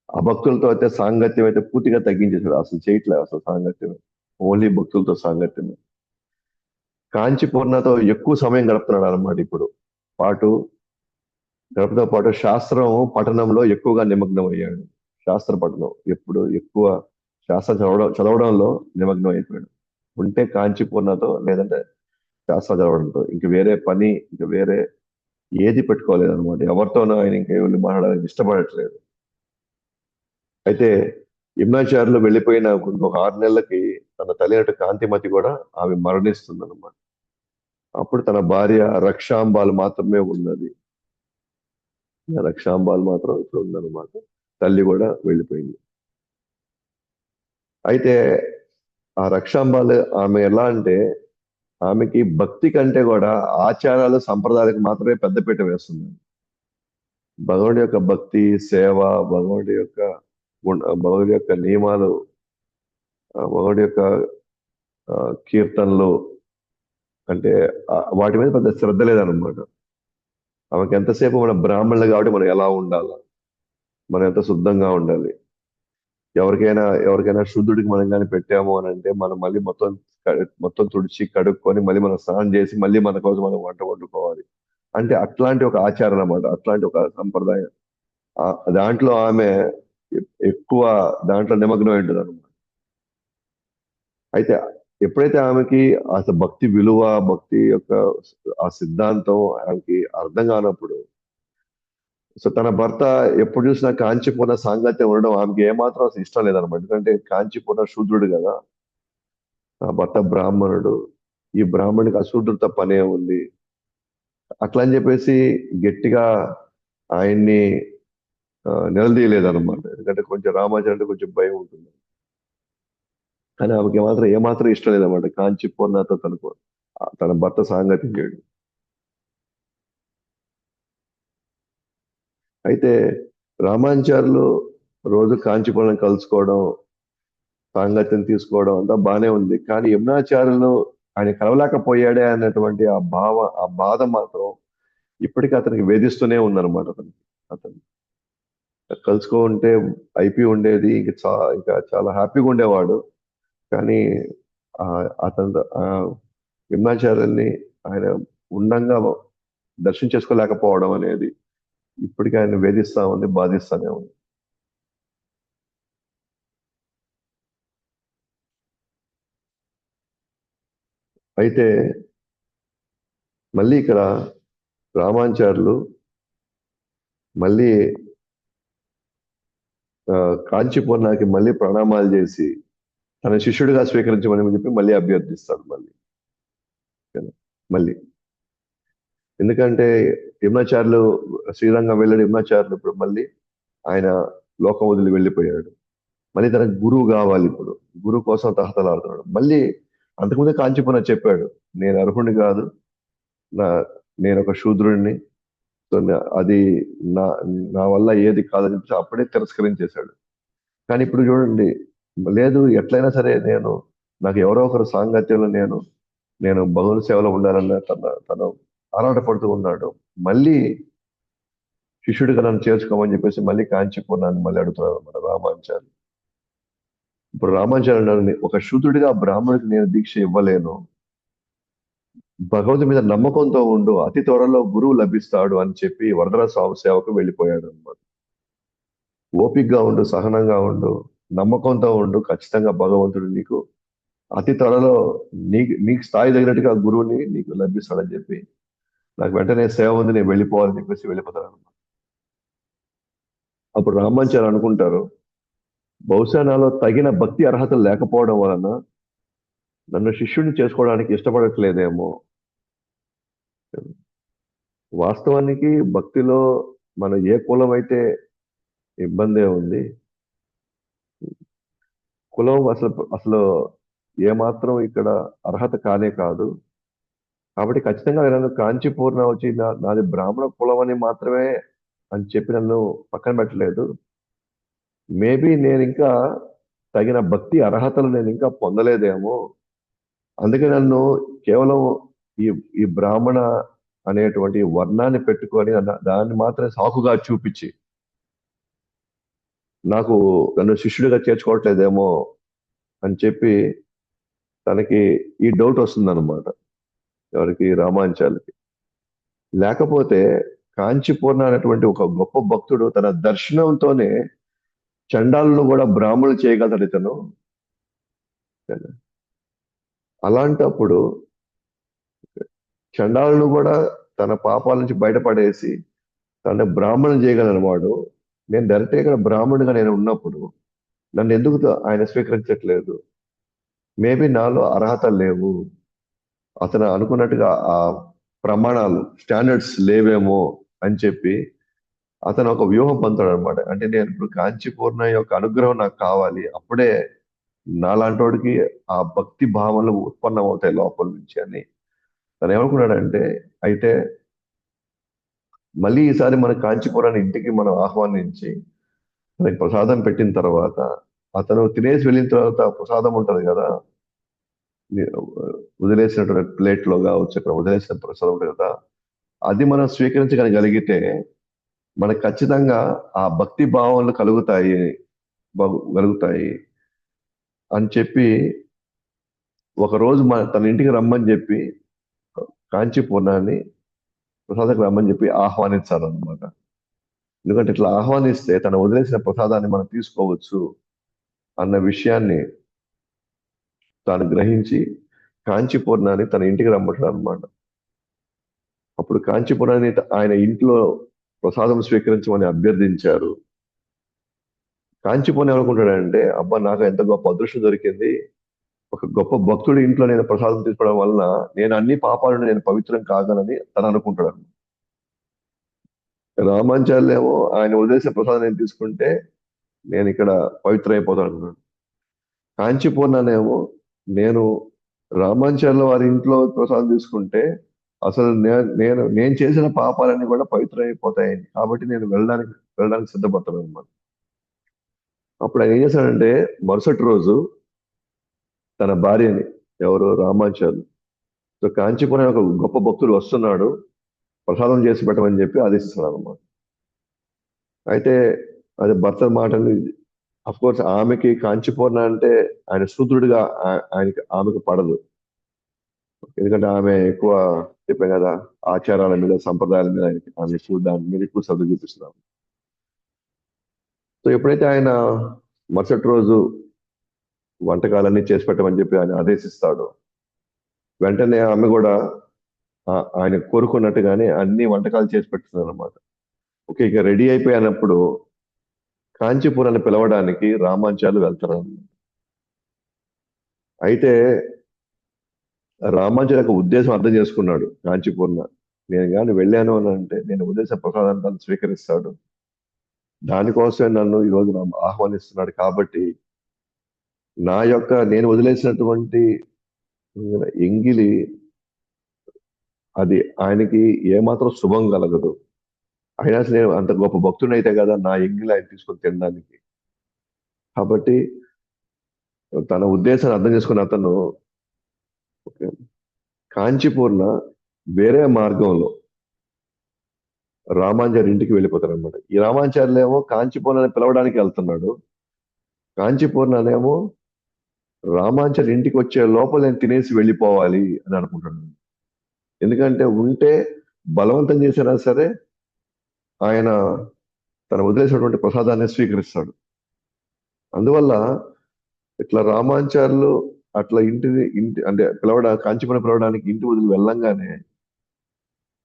ఆ భక్తులతో అయితే సాంగత్యం అయితే పూర్తిగా తగ్గించేశాడు. అసలు చేయట్లేదు అసలు సాంగత్యం. ఓన్లీ భక్తులతో సాంగత్యం. కాంచి పూర్ణతో ఎక్కువ సమయం గడుపుతున్నాడు అనమాట ఇప్పుడు. పాటు గడపతో పాటు శాస్త్రం పఠనంలో ఎక్కువగా నిమగ్నం అయ్యాడు. శాస్త్ర పఠనం ఎప్పుడు ఎక్కువ శాస్త్రం చదవడంలో నిమగ్నం అయిపోయాడు. ఉంటే కాంచి పూర్ణతో, లేదంటే శాస్త్రం చదవడంతో, ఇంక వేరే పని, ఇంక వేరే ఏది పెట్టుకోలేదు అనమాట. ఎవరితోనూ ఆయన ఇంకా వెళ్ళి మాట్లాడడానికి ఇష్టపడట్లేదు. అయితే యమునాచార్యులు వెళ్ళిపోయిన ఒక 6 నెలలకి తన తల్లి కాంతిమతి కూడా ఆమె మరణిస్తుంది అనమాట. అప్పుడు తన భార్య రక్షాంబాల్ మాత్రమే ఉన్నది. రక్షాంబాల్ మాత్రం ఇప్పుడు ఉందన్నమాట. తల్లి కూడా వెళ్ళిపోయింది. అయితే ఆ రక్షాంబాల్ ఆమె ఎలా అంటే, ఆమెకి భక్తి కంటే కూడా ఆచారాలు సంప్రదాయాలకు మాత్రమే పెద్దపీట వేస్తుంది. భగవానుడి యొక్క భక్తి, సేవ, భగవానుడి యొక్క భగవానుడి యొక్క నియమాలు, భగవానుడి యొక్క కీర్తనలు, అంటే వాటి మీద పెద్ద శ్రద్ధ లేదనమాట. ఆమెకి ఎంతసేపు మన బ్రాహ్మణులు కాబట్టి మనం ఎలా ఉండాలి, మనం ఎంత శుద్ధంగా ఉండాలి, ఎవరికైనా శుద్ధుడికి మనం కానీ పెట్టాము అని అంటే మనం మళ్ళీ మొత్తం తుడిచి కడుక్కొని మళ్ళీ మనం స్నానం చేసి మళ్ళీ మన కోసం మనం వంట వండుకోవాలి. అంటే అట్లాంటి ఒక ఆచారం అన్నమాట, అట్లాంటి ఒక సంప్రదాయం. దాంట్లో ఆమె ఎక్కువ దాంట్లో నిమగ్నం ఉంటుంది అనమాట. అయితే ఎప్పుడైతే ఆమెకి అసలు భక్తి విలువ, భక్తి యొక్క ఆ సిద్ధాంతం ఆమెకి అర్థం కానప్పుడు, సో తన భర్త ఎప్పుడు చూసినా కాంచీపుర సాంగత్యం ఉండడం ఆమెకి ఏమాత్రం అసలు ఇష్టం లేదనమాట. ఎందుకంటే కాంచీపుర శూద్రుడు కదా, ఆ భర్త బ్రాహ్మణుడు, ఈ బ్రాహ్మణుడికి అశూద్రత పనే ఉంది. అట్లా అని చెప్పేసి గట్టిగా ఆయన్ని నిలదీయలేదన్నమాట. ఎందుకంటే కొంచెం రామాచార్య అంటే కొంచెం భయం ఉంటుంది. కానీ ఆమెకి ఏమాత్రం ఇష్టం లేదన్నమాట కాంచీపురతో తన భర్త సాంగత్యం చేయడం. అయితే రామాచార్యులు రోజు కాంచీపురం కలుసుకోవడం, సాంగత్యం తీసుకోవడం అంతా బానే ఉంది. కానీ యమునాచార్యులు ఆయన కలవలేకపోయాడే అన్నటువంటి ఆ బాధ మాత్రం ఇప్పటికీ అతనికి వేధిస్తూనే ఉందన్నమాట. అతను కలుసుకో ఉంటే అయిపోయి ఉండేది, ఇంకా చాలా హ్యాపీగా ఉండేవాడు. కానీ అతను యమునాచార్యుల్ని ఆయన ఉండంగా దర్శనం చేసుకోలేకపోవడం అనేది ఇప్పటికీ ఆయన వేధిస్తా ఉంది, బాధిస్తానే ఉంది. అయితే మళ్ళీ ఇక్కడ రామాచార్యులు మళ్ళీ కాంచీపురానికి మళ్ళీ ప్రణామాలు చేసి తన శిష్యుడిగా స్వీకరించమని చెప్పి మళ్ళీ అభ్యర్థిస్తాడు మళ్ళీ. మళ్ళీ ఎందుకంటే యమునాచార్యులు శ్రీరంగం వెళ్ళాడు. యమునాచార్యులు ఇప్పుడు మళ్ళీ ఆయన లోకం వదిలి వెళ్ళిపోయాడు. మళ్ళీ తనకు గురువు కావాలి. ఇప్పుడు గురువు కోసం తహతలాడుతున్నాడు. మళ్ళీ అంతకుముందే కాంచీపురం చెప్పాడు, నేను అర్హుడిని కాదు, నా నేను ఒక శూద్రుడిని, సో అది నా నా వల్ల ఏది కాదని చెప్పి అప్పుడే తిరస్కరించేశాడు. కానీ ఇప్పుడు చూడండి, లేదు ఎట్లయినా సరే నాకు ఎవరో ఒకరు సాంగత్యంలో నేను భగవన్ సేవలో ఉండాలన్న తను ఆరాటపడుతూ ఉన్నాడు. మళ్ళీ శిష్యుడిగా నన్ను చేర్చుకోమని చెప్పేసి మళ్ళీ కాంచీపురాన్ని మళ్ళీ అడుగుతున్నాడు అన్నమాట రామాచార్య. ఇప్పుడు రామాచార్య అన్నాడు, ఒక శూద్రుడిగా బ్రాహ్మణుడికి నేను దీక్ష ఇవ్వలేను, భగవంతు మీద నమ్మకంతో ఉండు, అతి త్వరలో గురువు లభిస్తాడు అని చెప్పి వరదరాజ స్వామి సేవకు వెళ్ళిపోయాడు అనమాట. ఓపికగా ఉండు, సహనంగా ఉండు, నమ్మకంతో ఉండు, ఖచ్చితంగా భగవంతుడు నీకు అతి త్వరలో నీకు స్థాయి తగినట్టుగా గురువుని నీకు లభిస్తాడని చెప్పి, నాకు వెంటనే సేవ ఉంది, నేను వెళ్ళిపోవాలని చెప్పేసి వెళ్ళిపోతాడు అనమాట. అప్పుడు రామాచార్య అనుకుంటారు, బహుశా నాలో తగిన భక్తి అర్హతలు లేకపోవడం వలన నన్ను శిష్యుడిని చేసుకోవడానికి ఇష్టపడట్లేదేమో. వాస్తవానికి భక్తిలో మన ఏ కులం అయితే ఇబ్బందే ఉంది. కులం అసలు అసలు ఏమాత్రం ఇక్కడ అర్హత కానే కాదు. కాబట్టి ఖచ్చితంగా నన్ను కాంచీపూర్ణ వచ్చి నాది బ్రాహ్మణ కులం అని మాత్రమే అని చెప్పి నన్ను పక్కన పెట్టలేదు. మేబీ నేను ఇంకా తగిన భక్తి అర్హతలు నేను ఇంకా పొందలేదేమో. అందుకే నన్ను కేవలం ఈ ఈ బ్రాహ్మణ అనేటువంటి వర్ణాన్ని పెట్టుకొని దాన్ని మాత్రమే సాకుగా చూపించి నాకు నన్ను శిష్యుడిగా చేర్చుకోవట్లేదేమో అని చెప్పి తనకి ఈ డౌట్ వస్తుందన్నమాట. ఎవరికి? రామాంచాలకి. లేకపోతే కాంచీపూర్ణ అనేటువంటి ఒక గొప్ప భక్తుడు తన దర్శనంతోనే చండాలను కూడా బ్రాహ్మణులు చేయగలడు ఇతను. అలాంటప్పుడు చండాలను కూడా తన పాపాల నుంచి బయటపడేసి తన బ్రాహ్మణం చేయగలిగిన వాడు, నేను డైరెక్ట్గా ఇక్కడ బ్రాహ్మణుడిగా నేను ఉన్నప్పుడు నన్ను ఎందుకు ఆయన స్వీకరించట్లేదు? మేబీ నాలో అర్హత లేవు, అతను అనుకున్నట్టుగా ఆ ప్రమాణాలు స్టాండర్డ్స్ లేవేమో అని చెప్పి అతను ఒక వ్యూహం పొందుతాడు అనమాట. అంటే నేను ఇప్పుడు కాంచీపూర్ణ యొక్క అనుగ్రహం నాకు కావాలి, అప్పుడే నాలాంటోడికి ఆ భక్తి భావనలు ఉత్పన్నం అవుతాయి లోపల నుంచి అని తను ఏమనుకున్నాడంటే, అయితే మళ్ళీ ఈసారి మన కాంచీపురాన్ని ఇంటికి మనం ఆహ్వానించి మనకి ప్రసాదం పెట్టిన తర్వాత అతను తినేసి వెళ్ళిన తర్వాత ప్రసాదం ఉంటది కదా, ని- వదిలేసినటువంటి ప్లేట్ లో కావచ్చు, అక్కడ వదిలేసిన ప్రసాదం ఉంటుంది కదా, అది మనం స్వీకరించగలిగితే మనకు ఖచ్చితంగా ఆ భక్తి భావనలు కలుగుతాయి అని చెప్పి ఒక రోజు తన ఇంటికి రమ్మని చెప్పి కాంచీపూర్ణాన్ని ప్రసాదకు రమ్మని చెప్పి ఆహ్వానించాలన్నమాట. ఎందుకంటే ఇట్లా ఆహ్వానిస్తే తను వదిలేసిన ప్రసాదాన్ని మనం తీసుకోవచ్చు అన్న విషయాన్ని తాను గ్రహించి కాంచీపూర్ణాన్ని తన ఇంటికి రమ్మంటాడు అనమాట. అప్పుడు కాంచీపురాన్ని ఆయన ఇంట్లో ప్రసాదం స్వీకరించమని అభ్యర్థించారు. కాంచీపురం ఏమనుకుంటాడంటే, అబ్బా నాకు ఎంత గొప్ప అదృష్టం దొరికింది, ఒక గొప్ప భక్తుడి ఇంట్లో నేను ప్రసాదం తీసుకోవడం వలన నేను అన్ని పాపాలను నేను పవిత్రం కాగలని తను అనుకుంటాడు. రామాంచార్యులేమో ఆయన వదిలేసిన ప్రసాదం నేను తీసుకుంటే నేను ఇక్కడ పవిత్ర అయిపోతాను అంటున్నాడు. కాంచీపూర్ణనేమో నేను రామాంచార్యుల వారి ఇంట్లో ప్రసాదం తీసుకుంటే అసలు నేను చేసిన పాపాలన్నీ కూడా పవిత్రం అయిపోతాయి, కాబట్టి నేను వెళ్ళడానికి సిద్ధపడతాను అనమాట. అప్పుడు ఆయన ఏం చేశాడంటే, మరుసటి రోజు తన భార్యని, ఎవరు? రామాంచార్యులు, సో కాంచీపురం ఒక గొప్ప భక్తుడు వస్తున్నాడు, ప్రసాదం చేసి పెట్టమని చెప్పి ఆదేశిస్తున్నాడు అనమాట. అయితే అది భర్త మాటలు. అఫ్ కోర్స్ ఆమెకి కాంచీపూర్ణ అంటే ఆయన శూద్రుడిగా ఆమెకు పడదు. ఎందుకంటే ఆమె ఎక్కువ, చెప్పాం కదా, ఆచారాల మీద సంప్రదాయాల మీద ఆమె ఎక్కువ దాని మీద ఎక్కువ శ్రద్ధ చూపిస్తున్నాం. సో ఎప్పుడైతే ఆయన మరుసటి రోజు వంటకాలన్నీ చేసి పెట్టమని చెప్పి ఆయన ఆదేశిస్తాడు, వెంటనే ఆమె కూడా ఆయన కోరుకున్నట్టుగానే అన్ని వంటకాలు చేసి పెడుతుంది అనమాట. ఓకే, ఇక రెడీ అయిపోయినప్పుడు కాంచీపురాన్ని పిలవడానికి రామాంచార్యులు వెళ్తారు. అయితే రామాంజన్ యొక్క ఉద్దేశం అర్థం చేసుకున్నాడు కాంచీపూర్ణ. నేను కానీ వెళ్ళాను అని అంటే నేను ఉద్దేశ ప్రసాదాన్ని తను స్వీకరిస్తాడు, దానికోసమే నన్ను ఈరోజు ఆహ్వానిస్తున్నాడు, కాబట్టి నేను వదిలేసినటువంటి ఎంగిలి అది ఆయనకి ఏమాత్రం శుభం కలగదు. అయినా సరే నేను అంత గొప్ప భక్తుని అయితే కదా నా ఎంగిలి ఆయన తీసుకొని తినడానికి. కాబట్టి తన ఉద్దేశాన్ని అర్థం చేసుకున్న అతను కాంచీపూర్ణ వేరే మార్గంలో రామాంజర్ ఇంటికి వెళ్ళిపోతారు అనమాట. ఈ రామాంచార్యులేమో కాంచీపూర్ణని పిలవడానికి వెళ్తున్నాడు, కాంచీపూర్ణనేమో రామాంచర్ ఇంటికి వచ్చే లోపల నేను తినేసి వెళ్ళిపోవాలి అని అనుకుంటున్నాను. ఎందుకంటే ఉంటే బలవంతం చేసినా సరే ఆయన తన వదిలేసినటువంటి ప్రసాదాన్ని స్వీకరిస్తాడు. అందువల్ల ఇట్లా రామాంచార్యులు అట్లా ఇంటి అంటే కాంచీపురం పిలవడానికి ఇంటి వదిలి వెళ్ళంగానే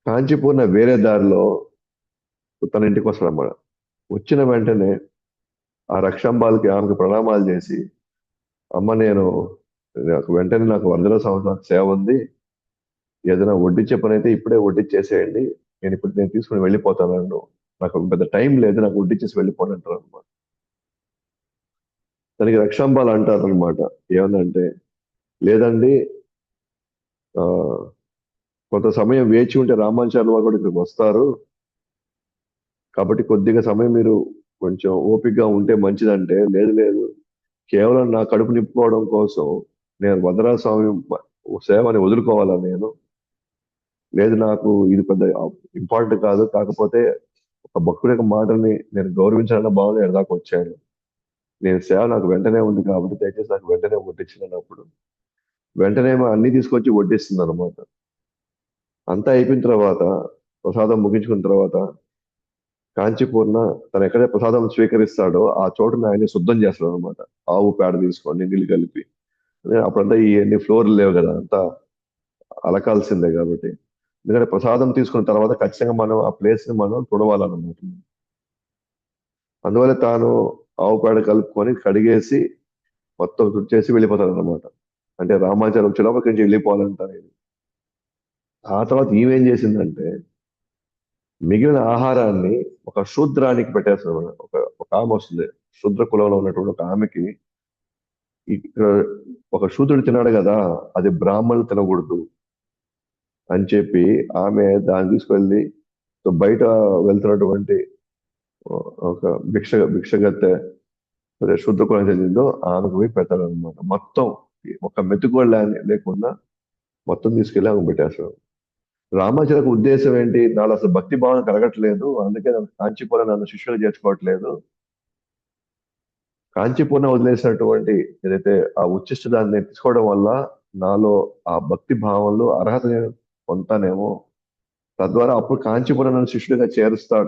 కాంచీపూర్ణ వేరే దారిలో తన ఇంటికి వస్తాడన్నమాట. వచ్చిన వెంటనే ఆ రక్షంబాలకి ఆమెకు ప్రణామాలు చేసి, అమ్మ వెంటనే నాకు వందల సంవత్సరాల సేవ ఉంది, ఏదైనా వడ్డించే పని అయితే ఇప్పుడే వడ్డించేసేయండి, నేను తీసుకుని వెళ్ళిపోతాను, నాకు పెద్ద టైం లేదు, నాకు వడ్డించేసి వెళ్ళిపోను అంటారు అనమాట. దానికి రక్షంబాలు అంటారు అనమాట, ఏమనంటే, లేదండి, ఆ కొంత సమయం వేచి ఉంటే రామానుచార్యుల వారు కూడా ఇక్కడికి వస్తారు. కాబట్టి కొద్దిగా సమయం మీరు కొంచెం ఓపికగా ఉంటే మంచిదంటే, లేదు లేదు కేవలం నా కడుపు నింపుకోవడం కోసం నేను వదరా స్వామి సేవని వదులుకోవాలా నేను? లేదు నాకు ఇది పెద్ద ఇంపార్టెంట్ కాదు. కాకపోతే ఒక భక్తుడి యొక్క మాటల్ని నేను గౌరవించాలన్న భావన ఈడ దాకా వచ్చాను. నేను సేవ నాకు వెంటనే ఉంది కాబట్టి దయచేసి నాకు వెంటనే వడ్డించండి అన్నప్పుడు, వెంటనే ఏమో అన్ని తీసుకొచ్చి వడ్డిస్తుందన్నమాట. అంతా అయిపోయిన తర్వాత, ప్రసాదం ముగించుకున్న తర్వాత కాంచీపూర్ణ తను ఎక్కడైతే ప్రసాదం స్వీకరిస్తాడో ఆ చోటుని ఆయన శుద్ధం చేస్తాడనమాట. ఆవు పేడ తీసుకొని నీళ్ళు కలిపి. అప్పుడంతా ఇయన్నీ ఫ్లోర్లు లేవు కదా! అంతా అలకాల్సిందే కాబట్టి. ఎందుకంటే ప్రసాదం తీసుకున్న తర్వాత ఖచ్చితంగా మనం ఆ ప్లేస్‌ని మనం తుడవాలన్నమాట. అందువల్ల తాను ఆవు పేడ కలుపుకొని కడిగేసి మొత్తం తుడిచేసి వెళ్ళిపోతాడన్నమాట. అంటే రామాచార్య వచ్చేలోపు ఇక్కడి నుంచి వెళ్ళిపోవాలంటారు. ఆ తర్వాత ఈమెం చేసిందంటే మిగిలిన ఆహారాన్ని ఒక శూద్రానికి పెట్టేస్తుందన్నమాట. ఒక ఆమె వస్తుంది. శూద్ర కులంలో ఉన్నటువంటి ఒక ఆమెకి ఇక్కడ ఒక శూద్రుడు తిన్నాడు కదా! అది బ్రాహ్మణులు తినకూడదు అని చెప్పి ఆమె దాన్ని తీసుకెళ్ళి బయట వెళ్తున్నటువంటి ఒక భిక్షగత్తె అదే శూద్ర కులం చెందిందో ఆమెకు పోయి పెట్టాలన్నమాట. మొత్తం ఒక మెతుకు కూడా లేకుండా మొత్తం తీసుకెళ్ళి ఆమెకు పెట్టేస్తాడు. రామాచార్యకు ఉద్దేశం ఏంటి? నాలో అసలు భక్తి భావన కలగట్లేదు. అందుకే నన్ను కాంచీపురం నన్ను శిష్యులు చేర్చుకోవట్లేదు. కాంచీపూర్ణ వదిలేసినటువంటి ఏదైతే ఆ ఉచ్చిష్ట దాన్ని తీసుకోవడం వల్ల నాలో ఆ భక్తి భావంలో అర్హత నేను పొందుతానేమో. తద్వారా అప్పుడు కాంచీపురం నన్ను శిష్యుడిగా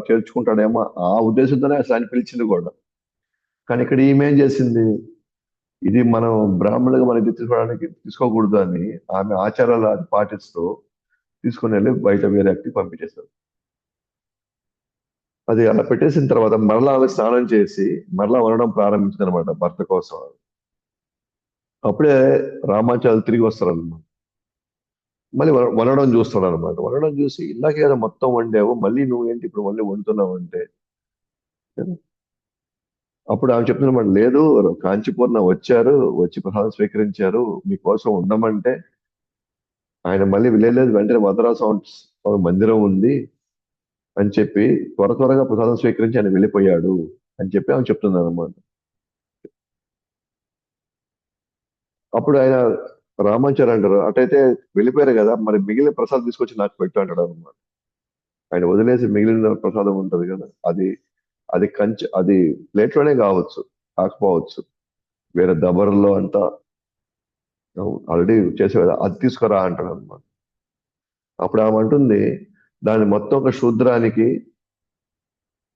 చేర్చుకుంటాడేమో ఆ ఉద్దేశంతోనే అసలు ఆయన పిలిచింది కూడా. కానీ ఇక్కడ ఈమె ఏం చేసింది? ఇది మనం బ్రాహ్మణులుగా మనం తీసుకోకూడదు అని ఆమె ఆచారాలు అది పాటిస్తూ తీసుకుని వెళ్ళి బయట వేరే వ్యక్తికి పంపించేస్తారు. అది అలా పెట్టేసిన తర్వాత మరలా ఆమె స్నానం చేసి మరలా వండడం ప్రారంభించింది అనమాట భర్త కోసం. అప్పుడే రామాచార్యులు తిరిగి వస్తారన్నమాట. మళ్ళీ వండడం చూస్తాడు అనమాట. వండడం చూసి ఇందాకే కదా మొత్తం వండావు, మళ్ళీ నువ్వేంటి ఇప్పుడు మళ్ళీ వండుతున్నావు అంటే, అప్పుడు ఆమె చెప్తున్నమాట, లేదు కాంచీపూర్ణ వచ్చారు, వచ్చి ప్రసాదం స్వీకరించారు, మీకోసం ఉండమంటే ఆయన మళ్ళీ వెళ్ళలేదు, వెంటనే స్వామి మందిరం ఉంది అని చెప్పి త్వరగా ప్రసాదం స్వీకరించి ఆయన వెళ్ళిపోయాడు అని చెప్పి ఆమె చెప్తున్నారు అనమాట. అప్పుడు ఆయన రామాచార్య అంటారు, అటైతే వెళ్ళిపోయారు కదా, మరి మిగిలిన ప్రసాదం తీసుకొచ్చి నాకు పెట్టు అంటాడు అనమాట. ఆయన వదిలేసి మిగిలిన ప్రసాదం ఉంటది కదా, అది అది అది ప్లేట్లోనే కావచ్చు, కాకపోవచ్చు, వేరే దబర్లో అంతా ఆల్రెడీ చేసే అది తీసుకురా అంటాడు అనమాట. అప్పుడు ఆమె అంటుంది, దాన్ని మొత్తం ఒక శూద్రానికి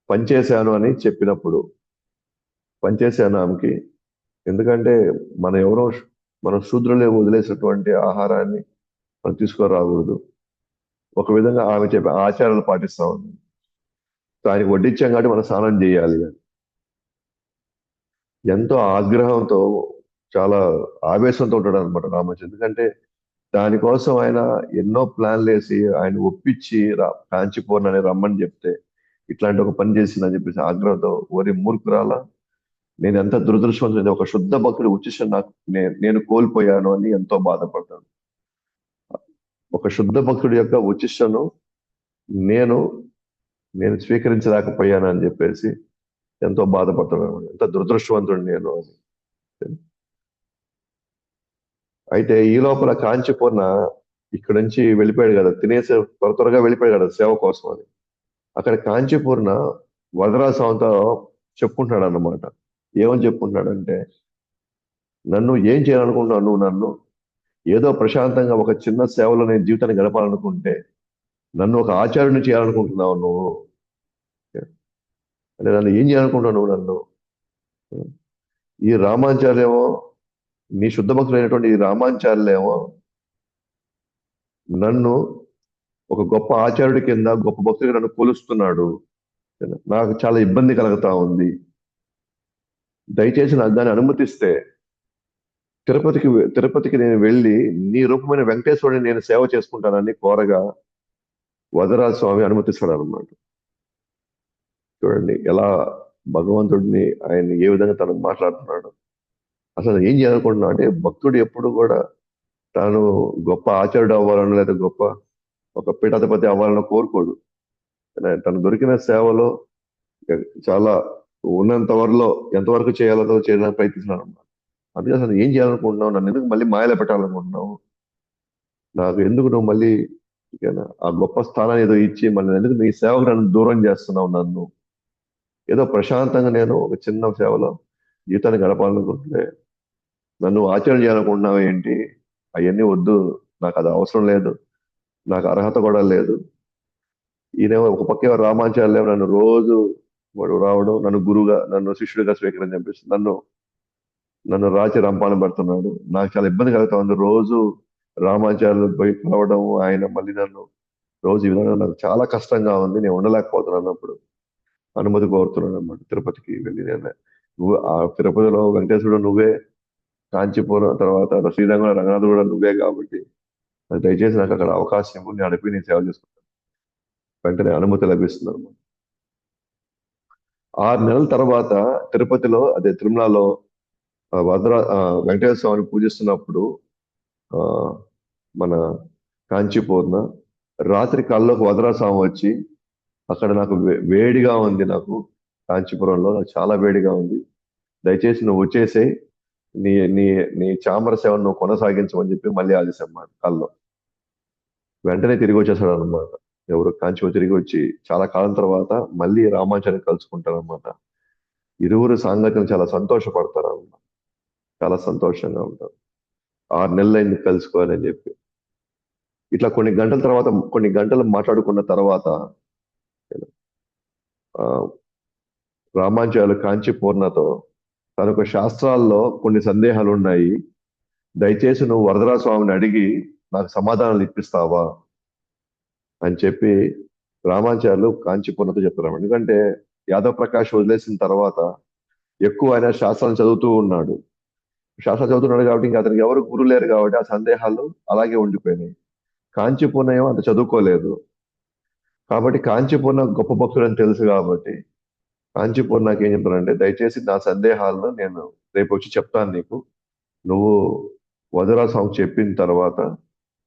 పనిచేశాను అని చెప్పినప్పుడు, పనిచేశాను ఆమెకి. ఎందుకంటే మనం ఎవరో మనం శూద్రులే వదిలేసినటువంటి ఆహారాన్ని మనం తీసుకురాకూడదు. ఒక విధంగా ఆమె చెప్పే ఆచారాలు పాటిస్తా ఉంది. ఆయనకి వడ్డించాం కాబట్టి మనం స్నానం చేయాలి అని. ఎంతో ఆగ్రహంతో, చాలా ఆవేశంతో ఉంటాడు అనమాట రామోజీ. ఎందుకంటే దానికోసం ఆయన ఎన్నో ప్లాన్లు వేసి ఆయన ఒప్పించి కాంచీపూర్ణని రమ్మని చెప్తే ఇట్లాంటి ఒక పని చేసిందని చెప్పేసి ఆగ్రహంతో, ఓరి మూర్ఖురాల, నేను ఎంత దురదృష్టవంతుడు, ఒక శుద్ధ భక్తుడి ఉచిష్టం నాకు నేను కోల్పోయాను అని ఎంతో బాధపడ్డాను. ఒక శుద్ధ భక్తుడి యొక్క ఉచిష్టను నేను నేను స్వీకరించలేకపోయాను అని చెప్పేసి ఎంతో బాధపడుతున్నాను. ఎంత దురదృష్టవంతుడు నేను అని. అయితే ఈ లోపల కాంచీపూర్ణ ఇక్కడ నుంచి వెళ్ళిపోయాడు కదా, తినేసి త్వరగా వెళ్ళిపోయాడు కదా సేవ కోసం అని. అక్కడ కాంచీపూర్ణ వరదరాజస్వామితో చెప్పుకుంటున్నాడు అన్నమాట. ఏమని చెప్పుకుంటున్నాడంటే, నన్ను ఏం చేయాలనుకుంటున్నావు నువ్వు? నన్ను ఏదో ప్రశాంతంగా ఒక చిన్న సేవలో నేను జీవితాన్ని గడపాలనుకుంటే నన్ను ఒక ఆచార్యుని చేయాలనుకుంటున్నావు నువ్వు అంటే, నన్ను ఏం చేయాలనుకుంటున్నావు నువ్వు నన్ను? ఈ రామాచార్యేమో, నీ శుద్ధ భక్తులైనటువంటి ఈ రామాచార్యులేమో నన్ను ఒక గొప్ప ఆచార్యుడి కింద, గొప్ప భక్తుడిగా నన్ను కొలుస్తున్నాడు. నాకు చాలా ఇబ్బంది కలుగుతా ఉంది. దయచేసి నాకు దాన్ని అనుమతిస్తే తిరుపతికి నేను వెళ్ళి నీ రూపమైన వెంకటేశ్వరుని నేను సేవ చేసుకుంటానని కోరగా వరదరాజ స్వామి అనుమతిస్తాడు అనమాట. చూడండి ఎలా భగవంతుడిని ఆయన ఏ విధంగా తను మాట్లాడుతున్నాడు. అసలు ఏం చేయాలనుకుంటున్నాడు అంటే, భక్తుడు ఎప్పుడు కూడా తాను గొప్ప ఆచార్యుడు అవ్వాలని, లేదా గొప్ప ఒక పీఠాధిపతి అవ్వాలని కోరుకోడు. తను దొరికిన సేవలో చాలా ఉన్నంత వరలో ఎంతవరకు చేయాలో చేయడానికి ప్రయత్నిస్తున్నాను అన్నమాట. అందుకే అసలు ఏం చేయాలనుకుంటున్నావు, నన్ను ఎందుకు మళ్ళీ మాయలో పెట్టాలనుకుంటున్నావు, నాకు ఎందుకు నువ్వు మళ్ళీ ఓకేనా, ఆ గొప్ప స్థానాన్ని ఏదో ఇచ్చి మళ్ళీ ఎందుకు నీ సేవకు నన్ను దూరం చేస్తున్నావు, నన్ను ఏదో ప్రశాంతంగా నేను ఒక చిన్న సేవలో జీవితాన్ని గడపాలనుకుంటే నన్ను ఆచరణ చేయాలనుకుంటున్నావు ఏంటి, అవన్నీ వద్దు, నాకు అది అవసరం లేదు, నాకు అర్హత కూడా లేదు. ఈయనేమో ఒక పక్క రామాచార్యులు నన్ను రోజు వాడు రావడం, నన్ను గురువుగా నన్ను శిష్యుడిగా స్వీకరించి చెప్పేసి నన్ను నన్ను రాచి రంపాన పెడుతున్నాడు. నాకు చాలా ఇబ్బంది కలుగుతా ఉంది రోజు రామాచార్యులు పోయి కలవడం, ఆయన మళ్ళీ నన్ను రోజు ఈ విధంగా నాకు చాలా కష్టంగా ఉంది, నేను ఉండలేకపోతున్నాను. అన్నప్పుడు అనుమతి కోరుతున్నాను అన్నమాట తిరుపతికి వెళ్ళి. నేను నువ్వు ఆ తిరుపతిలో వెంకటేశ్వరుడు నువ్వే, కాంచీపురం తర్వాత శ్రీరంగంలో రంగనాథుడు కూడా నువ్వే కాబట్టి నాకు దయచేసి నాకు అక్కడ అవకాశం ఇవ్వు, నేను అడిపి నేను సేవ చేసుకుంటాను. వెంటనే అనుమతి లభిస్తుంది అన్నమాట. 6 నెలల తర్వాత తిరుపతిలో అదే తిరుమలలో వెంకటేశ్వర స్వామిని పూజిస్తున్నప్పుడు ఆ, మన కాంచీపూర్ణ రాత్రి కల్లోకి వదరాస్వామి వచ్చి అక్కడ నాకు వేడిగా ఉంది, నాకు కాంచీపురంలో నాకు చాలా వేడిగా ఉంది, దయచేసి నువ్వు వచ్చేసేయ్, నీ నీ నీ చామర సేవను నువ్వు కొనసాగించమని చెప్పి మళ్ళీ ఆదేశం కల్లో. వెంటనే తిరిగి వచ్చేసాడు అనమాట. ఎవరు కాంచీపురం తిరిగి వచ్చి చాలా కాలం తర్వాత మళ్ళీ రామాచార్య కలుసుకుంటారు అనమాట. ఇరువురు సాంగత్యం చాలా సంతోషపడతారు అన్నమాట. చాలా సంతోషంగా ఉంటారు. 6 నెలలు అయింది కలుసుకోవాలని చెప్పి. ఇట్లా కొన్ని గంటల తర్వాత, కొన్ని గంటలు మాట్లాడుకున్న తర్వాత ఆ, రామానుజాలు కాంచి పూర్ణతో తనకు శాస్త్రాల్లో కొన్ని సందేహాలు ఉన్నాయి, దయచేసి నువ్వు వరదరాజ స్వామిని అడిగి నాకు సమాధానాలు ఇప్పిస్తావా అని చెప్పి రామాచార్యులు కాంచి పూర్ణతో చెప్తున్నారు. ఎందుకంటే యాదవ్ ప్రకాష్ వదిలేసిన తర్వాత ఎక్కువ ఆయన శాస్త్రాలను చదువుతూ ఉన్నాడు. శాస్త్రాలు చదువుతున్నాడు కాబట్టి ఇంకా అతనికి ఎవరు గురువు లేరు కాబట్టి ఆ సందేహాలు అలాగే ఉండిపోయినాయి. కాంచీపూర్ణ ఏమో అంత చదువుకోలేదు కాబట్టి కాంచీపూర్ణ గొప్ప భక్తుడు అని తెలుసు కాబట్టి కాంచీపూర్ నాకు ఏం చెప్తానంటే, దయచేసి నా సందేహాలను నేను రేపు వచ్చి చెప్తాను నీకు, నువ్వు వదరా సాంగ్ చెప్పిన తర్వాత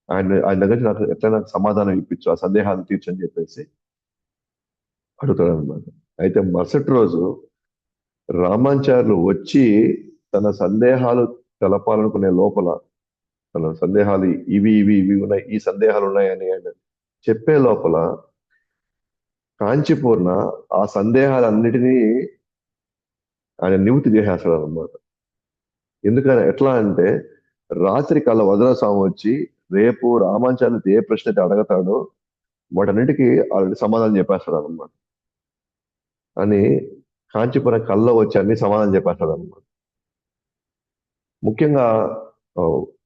ఆయన దగ్గర నుంచి నాకు ఎట్లా నాకు సమాధానం ఇప్పించు, ఆ సందేహాలను తీర్చని చెప్పేసి అడుగుతాడు అనమాట. అయితే మరుసటి రోజు రామాచార్యులు వచ్చి తన సందేహాలు తెలపాలనుకునే లోపల, తన సందేహాలు ఇవి ఇవి ఇవి ఉన్నాయి, ఈ సందేహాలు ఉన్నాయని ఆయన చెప్పే లోపల కాంచీపూర్ణ ఆ సందేహాలన్నిటినీ ఆయన నివృత్తి చేసేస్తాడు అనమాట. ఎందుకని ఎట్లా అంటే రాత్రి కళ్ళ వదరస్వామి వచ్చి రేపు రామాచార్యులు ఏ ప్రశ్న అయితే అడగతాడో వాటన్నిటికీ ఆల్రెడీ సమాధానం చెప్పేస్తాడు అనమాట అని కాంచీపురం కల్లో వచ్చి అన్ని సమాధానం చెప్పేస్తాడు అనమాట. ముఖ్యంగా ఆ,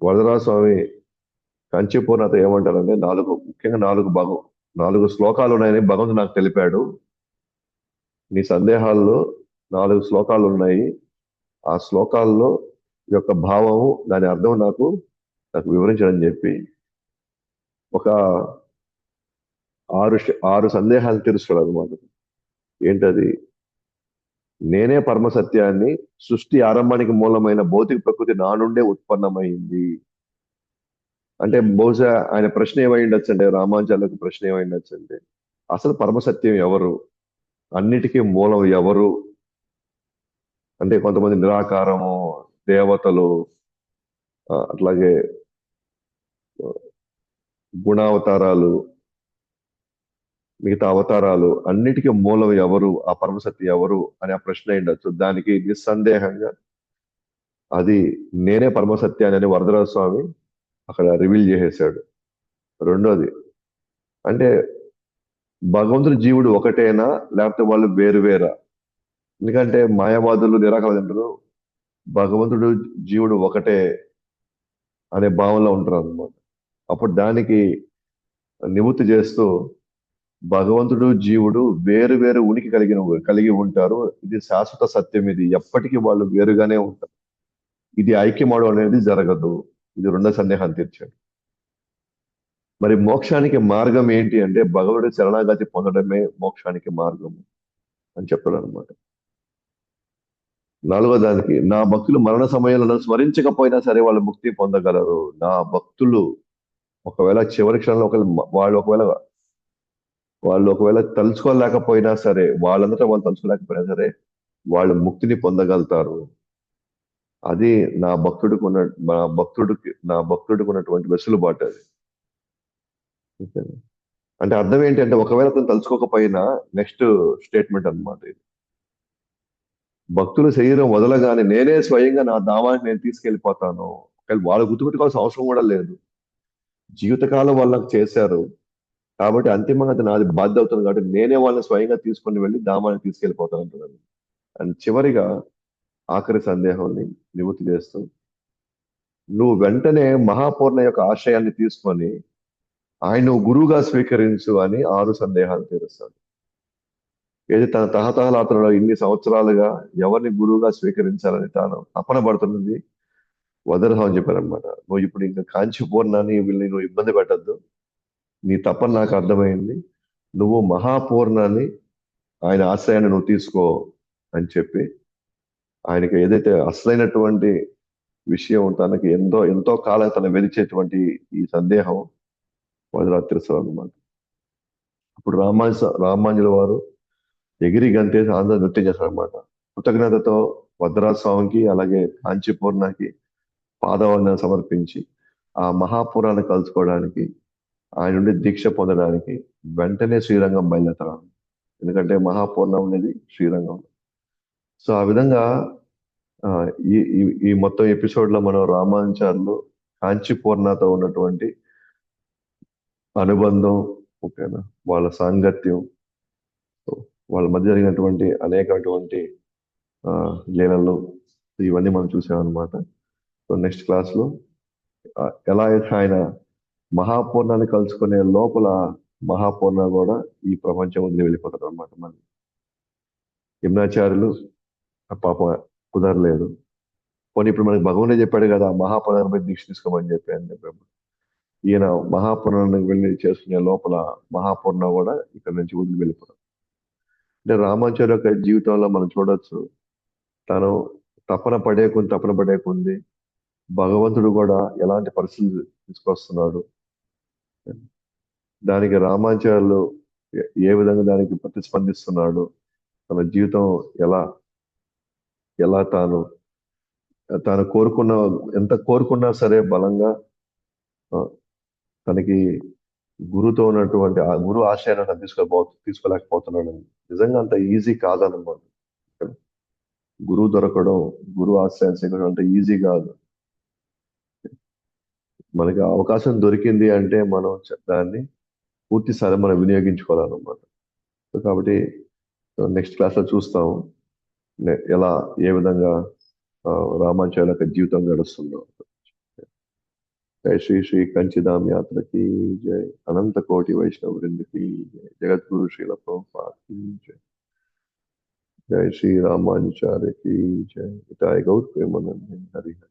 వరదరాజస్వామి కాంచీపూర్ణత ఏమంటారంటే ముఖ్యంగా 4 శ్లోకాలు ఉన్నాయని భగవంతుడు నాకు తెలిపాడు, నీ సందేహాల్లో 4 శ్లోకాలు ఉన్నాయి, ఆ శ్లోకాల్లో యొక్క భావము దాని అర్థం నాకు నాకు వివరించడం చెప్పి ఒక 6 సందేహాలు తీరుస్తాడు అనమాట. ఏంటది? నేనే పరమ సత్యాన్ని, సృష్టి ఆరంభానికి మూలమైన భౌతిక ప్రకృతి నా నుండే ఉత్పన్నమైంది. అంటే బహుశా ఆయన ప్రశ్న ఏమై ఉండొచ్చు అంటే, రామానుజాలకు ప్రశ్న ఏమై ఉండొచ్చు అంటే, అసలు పరమ సత్యం ఎవరు, అన్నిటికీ మూలం ఎవరు అంటే, కొంతమంది నిరాకారము, దేవతలు, అట్లాగే గుణావతారాలు, మిగతా అవతారాలు అన్నిటికీ మూలం ఎవరు, ఆ పరమసత్యం ఎవరు అని ఆ ప్రశ్న అయి ఉండొచ్చు. దానికి నిస్సందేహంగా అది నేనే పరమసత్యాన్ని అని వరదరాజ స్వామి అక్కడ రివీల్ చేసేసాడు. రెండోది అంటే భగవంతుడు జీవుడు ఒకటేనా లేకపోతే వాళ్ళు వేరు వేరా? ఎందుకంటే మాయావాదులు నిరాకరణ అంటారు భగవంతుడు జీవుడు ఒకటే అనే భావనలో ఉంటారు అనమాట. అప్పుడు దానికి నివృత్తి చేస్తూ భగవంతుడు జీవుడు వేరు వేరు ఉనికి కలిగి ఉంటారు, ఇది శాశ్వత సత్యం, ఇది ఎప్పటికీ వాళ్ళు వేరుగానే ఉంటారు, ఇది ఐక్యమవడం అనేది జరగదు. ఇది రెండో సందేహాన్ని తీర్చాడు. మరి మోక్షానికి మార్గం ఏంటి అంటే భగవంతుడి శరణాగతి పొందడమే మోక్షానికి మార్గము అని చెప్తాడు అనమాట. 4వ దానికి, నా భక్తులు మరణ సమయంలో నన్ను స్మరించకపోయినా సరే వాళ్ళు ముక్తి పొందగలరు. నా భక్తులు ఒకవేళ చివరి క్షణంలో వాళ్ళు ఒకవేళ తలుచుకోలేకపోయినా సరే, వాళ్ళంతటా వాళ్ళు తలుచుకోలేకపోయినా సరే, వాళ్ళు ముక్తిని పొందగలుగుతారు. అది నా భక్తుడికి ఉన్నటువంటి వెసులుబాటు అది. ఓకేనా? అంటే అర్థం ఏంటి అంటే, ఒకవేళ అతను తలుచుకోకపోయినా నెక్స్ట్ స్టేట్మెంట్ అన్నమాట ఇది. భక్తుల శరీరం వదలగానే నేనే స్వయంగా నా ధామానికి నేను తీసుకెళ్ళిపోతాను. కానీ వాళ్ళు గుర్తుపెట్టుకోవాల్సిన అవసరం కూడా లేదు. జీవితకాలం వాళ్ళకి చేశారు. కాబట్టి అంతిమంగా అది నాది బాధ్యత అవుతుంది కాబట్టి నేనే వాళ్ళని స్వయంగా తీసుకొని వెళ్ళి ధామానికి తీసుకెళ్ళిపోతాను అంటున్నాను. అండ్ చివరిగా ఆఖరి సందేహాన్ని నివృత్తి చేస్తూ, నువ్వు వెంటనే మహాపూర్ణ యొక్క ఆశయాన్ని తీసుకొని ఆయన నువ్వు గురువుగా స్వీకరించు అని 6 సందేహాలు తీరుస్తాడు. ఏది తన తహతహలాతనలో ఇన్ని సంవత్సరాలుగా ఎవరిని గురువుగా స్వీకరించాలని తాను తపన పడుతున్నది వదరహం అని చెప్పారనమాట. నువ్వు ఇప్పుడు ఇంకా కాంచి పూర్ణాన్ని వీళ్ళని నువ్వు ఇబ్బంది పెట్టద్దు. నీ తపన నాకు అర్థమైంది. నువ్వు మహాపూర్ణాన్ని ఆయన ఆశ్రయాన్ని నువ్వు తీసుకో అని చెప్పి ఆయనకి ఏదైతే అసలైనటువంటి విషయం తనకి ఎంతో ఎంతో కాలం తన వెలిచేటువంటి ఈ సందేహం వదరాత్రిస్తారు అనమాట. అప్పుడు రామాంజుల వారు ఎగిరి గంతేసి ఆనంద నృత్యం చేస్తారు అనమాట. కృతజ్ఞతతో వదరాజ స్వామికి అలాగే కాంచీపూర్ణకి పాదవందన సమర్పించి ఆ మహాపురాన్ని కలుసుకోవడానికి ఆయన నుండి దీక్ష పొందడానికి వెంటనే శ్రీరంగం బయలుదేరారు. ఎందుకంటే మహాపూర్ణం అనేది శ్రీరంగం. సో ఆ విధంగా ఆ, ఈ ఈ ఈ మొత్తం ఎపిసోడ్ లో మనం రామానుచారులు కాంచీపూర్ణతో ఉన్నటువంటి అనుబంధం, ఓకేనా, వాళ్ళ సాంగత్యం, వాళ్ళ మధ్య జరిగినటువంటి అనేకటువంటి ఆ, లీలలు, ఇవన్నీ మనం చూసామన్నమాట. సో నెక్స్ట్ క్లాస్ లో ఎలా అయితే ఆయన మహాపూర్ణాన్ని కలుసుకునే లోపల మహాపూర్ణ కూడా ఈ ప్రపంచం వదిలి వెళ్ళిపోతారు అనమాట. మళ్ళీ యమునాచార్యులు పాపం కుదరలేదు. పోనీ ఇప్పుడు మనకి భగవానే చెప్పాడు కదా మహాపూర్ణాన్ని దీక్ష తీసుకోమని చెప్పి అని చెప్పాడు. ఈయన మహాపూర్ణానికి వెళ్ళి చేసుకునే లోపల మహాపూర్ణ కూడా ఇక్కడ నుంచి వదిలి వెళ్ళిపోతారు. అంటే రామాచార్య యొక్క జీవితంలో మనం చూడొచ్చు, తను తపన పడే కొంది భగవంతుడు కూడా ఎలాంటి పరిస్థితులు తీసుకొస్తున్నాడు, దానికి రామాచార్యులు ఏ విధంగా దానికి ప్రతిస్పందిస్తున్నాడు, తన జీవితం ఎలా ఎలా తాను ఎంత కోరుకున్నా సరే బలంగా ఆ, తనకి గురుతో ఉన్నటువంటి ఆ గురు ఆశయాన్ని తను తీసుకోలేకపోతున్నాడు. నిజంగా అంత ఈజీ కాదన్నమాట. గురువు దొరకడం, గురువు ఆశ్రయాన్ని స్వీకరించడం అంత ఈజీ కాదు. మనకి ఆ అవకాశం దొరికింది అంటే మనం దాన్ని పూర్తిసారి మనం వినియోగించుకోవాలన్నమాట. సో కాబట్టి నెక్స్ట్ క్లాస్ లో చూస్తాము ఎలా ఏ విధంగా ఆ, రామాచార్యుల యొక్క జీవితం గడుస్తుందో. జై శ్రీ శ్రీ కంచిధాम यात्रा की जय, अनंत कोटि वैष्णव वृंद की जय, जगत गुरु श्रील प्रभुपाद की जय, जय श्री रामानुचार्य की जय, हिताय गौर प्रेमानंद हरि हरि।